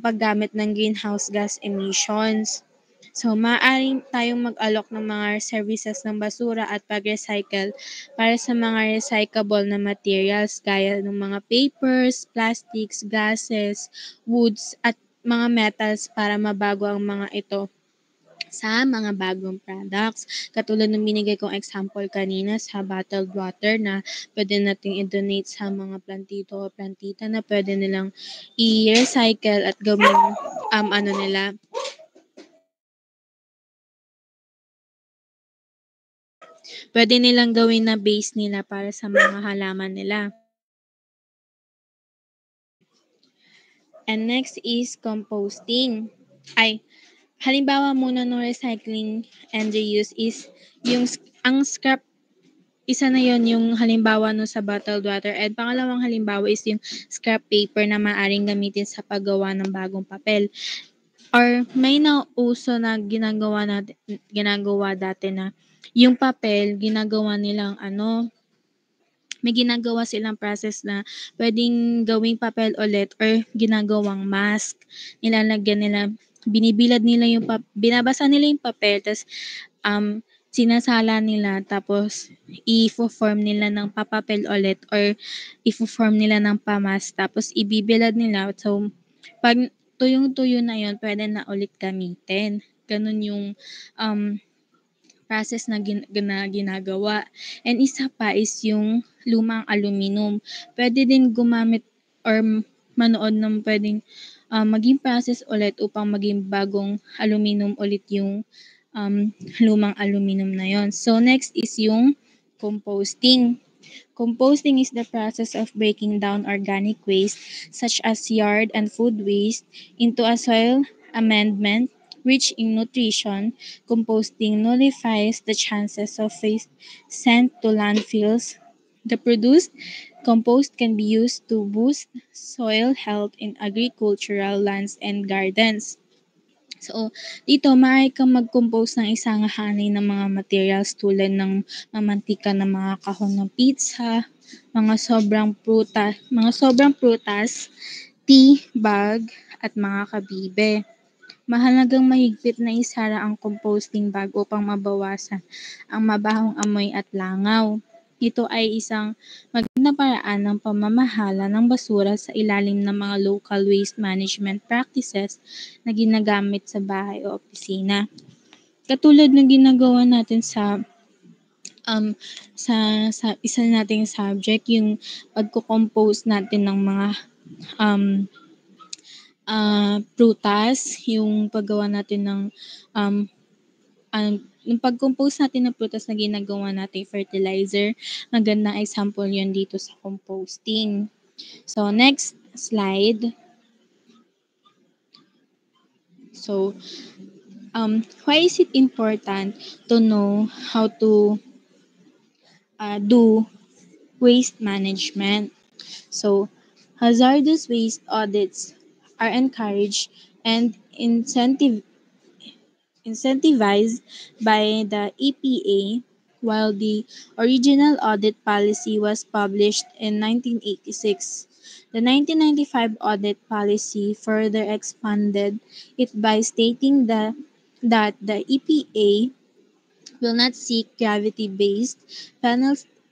paggamit ng greenhouse gas emissions. So, maaaring tayong mag-alok ng mga services ng basura at pag-recycle para sa mga recyclable na materials gaya ng mga papers, plastics, gases, woods, at mga metals para mabago ang mga ito sa mga bagong products. Katulad ng binigay kong example kanina sa bottled water na pwede nating i-donate sa mga plantito o plantita na pwede nilang i-recycle at gawin pwede nilang gawin na base nila para sa mga halaman nila. And next is composting. Halimbawa muna ng recycling and reuse is ang scrap, isa na yon yung halimbawa no sa bottled water. And pangalawang halimbawa is yung scrap paper na maaring gamitin sa paggawa ng bagong papel. Or may nauso na ginagawa dati na yung papel, ginagawa nilang may ginagawa silang process na pwedeng gawing papel ulit or ginagawang mask. Binibilad nila binabasa nila yung papel, tapos sinasala nila, tapos i-form nila ng papapel ulit or i-form nila ng pamask, tapos ibibilad nila. So, pag tuyong-tuyo na yon, pwede na ulit gamitin. Ganun yung process na ginagawa. And isa pa is yung lumang aluminum. Pwede din gumamit or manood ng pwedeng maging process ulit upang maging bagong aluminum ulit yung lumang aluminum na yon. So next is yung composting. Composting is the process of breaking down organic waste such as yard and food waste into a soil amendment rich in nutrition. Composting nullifies the chances of waste sent to landfills. The produced compost can be used to boost soil health in agricultural lands and gardens. So, dito, maaari kang mag-compose ng isang hanay ng mga materials tulad ng mamantika ng mga kahon ng pizza, mga sobrang prutas, tea bag, at mga kabibe. Mahalagang mahigpit na isara ang composting bag upang mabawasan ang mabahong amoy at langaw. Ito ay isang magandang paraan ng pamamahala ng basura sa ilalim ng mga local waste management practices na ginagamit sa bahay o opisina. Katulad ng ginagawa natin um, sa isa nating subject, yung pagko-compose natin ng mga um, prutas, yung paggawa natin ng um, yung pag-compose natin ng prutas na ginagawa nating fertilizer, magandang example yun dito sa composting. So, next slide. So, why is it important to know how to do waste management? So, hazardous waste audits are encouraged and incentivized by the EPA, while the original audit policy was published in 1986. The 1995 audit policy further expanded it by stating that the EPA will not seek gravity-based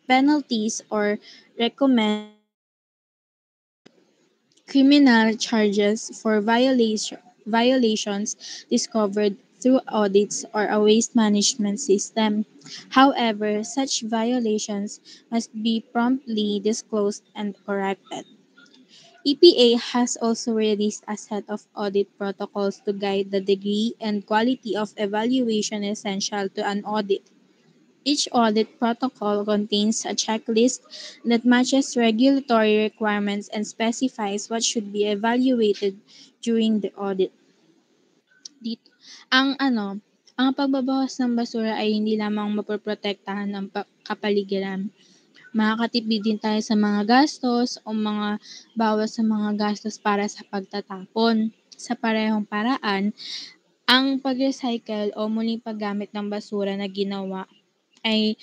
penalties or recommend criminal charges for violations discovered through audits or a waste management system. However, such violations must be promptly disclosed and corrected. EPA has also released a set of audit protocols to guide the degree and quality of evaluation essential to an audit. Each audit protocol contains a checklist that matches regulatory requirements and specifies what should be evaluated during the audit. Dito, ang pagbabawas ng basura ay hindi lamang mapoprotektahan ng kapaligiran. Makakatipid din tayo sa mga gastos o mga bawas sa mga gastos para sa pagtatapon. Sa parehong paraan, ang pag-recycle o muling paggamit ng basura na ginawa ay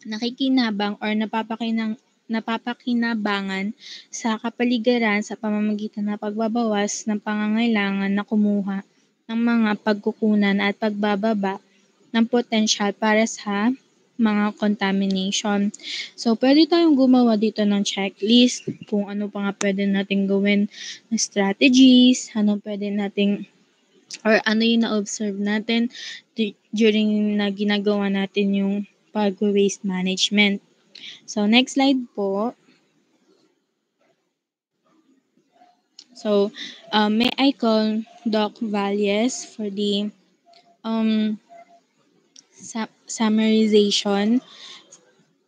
nakikinabang or napapakinabangan sa kapaligiran sa pamamagitan ng pagbabawas ng pangangailangan na kumuha ng mga pagkukunan at pagbababa ng potensyal para sa mga contamination. So, pwede tayong gumawa dito ng checklist kung ano pa nga pwede nating gawin na strategies, ano pwede nating or ano yung na-observe natin during na ginagawa natin yung pag-waste management. So, next slide po. So, may I call Doc Valles for the summarization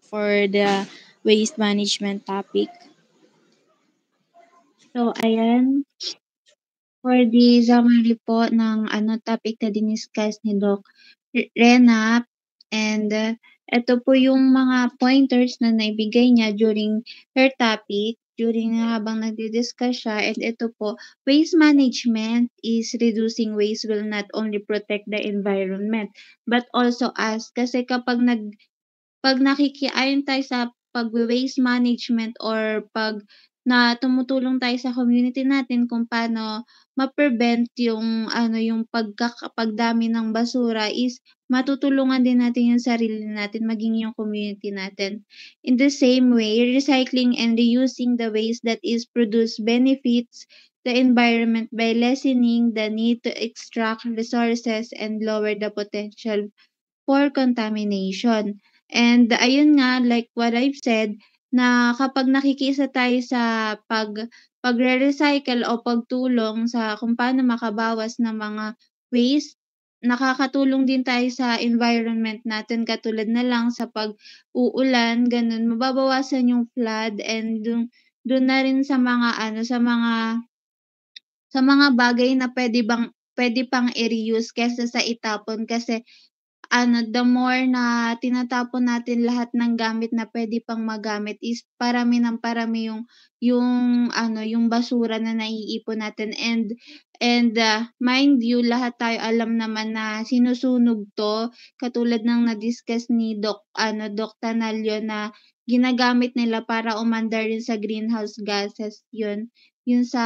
for the waste management topic. So, ayan. For the summary po ng topic na diniscuss ni Doc Rena, and ito po yung mga pointers na naibigay niya during her topic, during habang nagdi-discuss siya. And ito po, waste management is reducing waste will not only protect the environment, but also us. Kasi pag nakikiayon tayo sa pag-waste management or pag na tumutulong tayo sa community natin kung paano ma-prevent yung yung pagdami ng basura, is matutulungan din natin yung sarili natin, maging yung community natin. In the same way, recycling and reusing the waste that is produced benefits the environment by lessening the need to extract resources and lower the potential for contamination. And ayun nga, like what I've said, na kapag nakikiisa tayo sa pagre-recycle o pagtulong sa kung paano makabawas ng mga waste, nakakatulong din tayo sa environment natin, katulad na lang sa pag-uulan, ganun, mababawasan yung flood, and dun na rin sa mga sa mga bagay na pwede pang i-reuse kaysa sa itapon. Kasi the more na tinatapon natin lahat ng gamit na pwede pang magamit, is parami ng parami yung basura na naiipon natin. And mind you, lahat tayo alam naman na sinusunog 'to, katulad ng na-discuss ni Doc Tanalio, na ginagamit nila para umandar rin sa greenhouse gases. Yun sa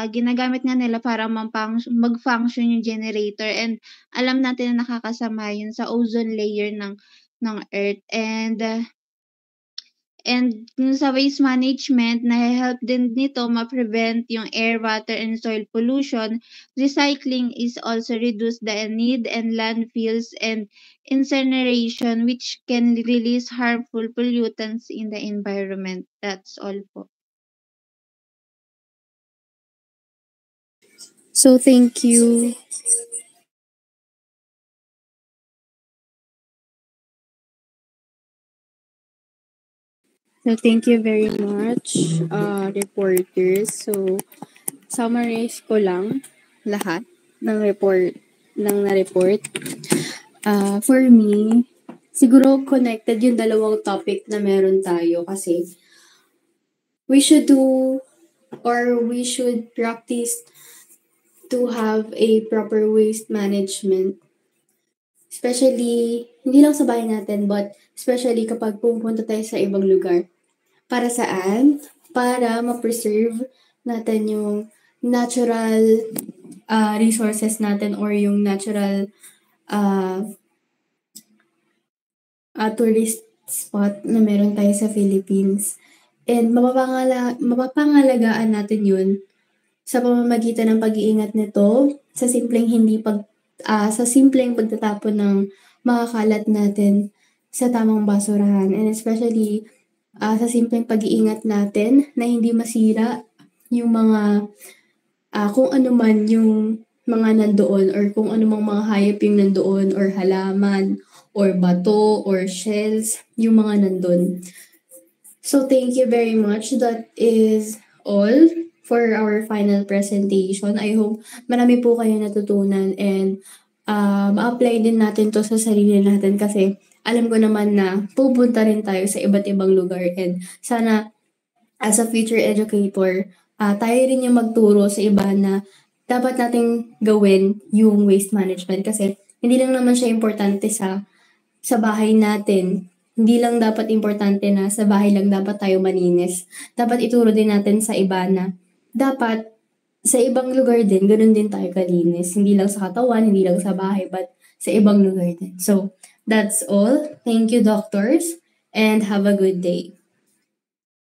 ginagamit nga nila para mag-function yung generator, and alam natin na nakakasama yun sa ozone layer ng Earth. And yung sa waste management, nahe-help din nito ma-prevent yung air, water, and soil pollution. Recycling is also reduce the need and landfills and incineration, which can release harmful pollutants in the environment. That's all po. So thank you. So thank you very much, reporters. So summarize ko lang lahat ng na-report. For me, siguro connected yung dalawang topic na meron tayo kasi we should do or we should practice to have a proper waste management. Especially, hindi lang sa bahay natin, but especially kapag pupunta tayo sa ibang lugar. Para saan? Para ma-preserve natin yung natural resources natin or yung natural tourist spot na meron tayo sa Philippines. And mapapangalagaan natin yun sa pamamagitan ng pag-iingat nito sa simpleng pagtatapon ng mga kalat natin sa tamang basurahan, and especially sa simpleng pag-iingat natin na hindi masira yung mga kung ano man yung mga nandoon or kung ano mang mga hayop yung nandoon or halaman or bato or shells yung mga nandun. So thank you very much. That is all for our final presentation. I hope marami po kayo natutunan and ma-apply din natin to sa sarili natin kasi alam ko naman na pupunta rin tayo sa iba't ibang lugar and sana as a future educator, tayo rin yung magturo sa iba na dapat nating gawin yung waste management kasi hindi lang naman siya importante sa bahay natin. Hindi lang dapat importante na sa bahay lang dapat tayo malinis. Dapat ituro din natin sa iba na dapat sa ibang lugar din, ganun din tayo kalinis. Hindi lang sa katawan, hindi lang sa bahay, but sa ibang lugar din. So, that's all. Thank you, doctors, and have a good day.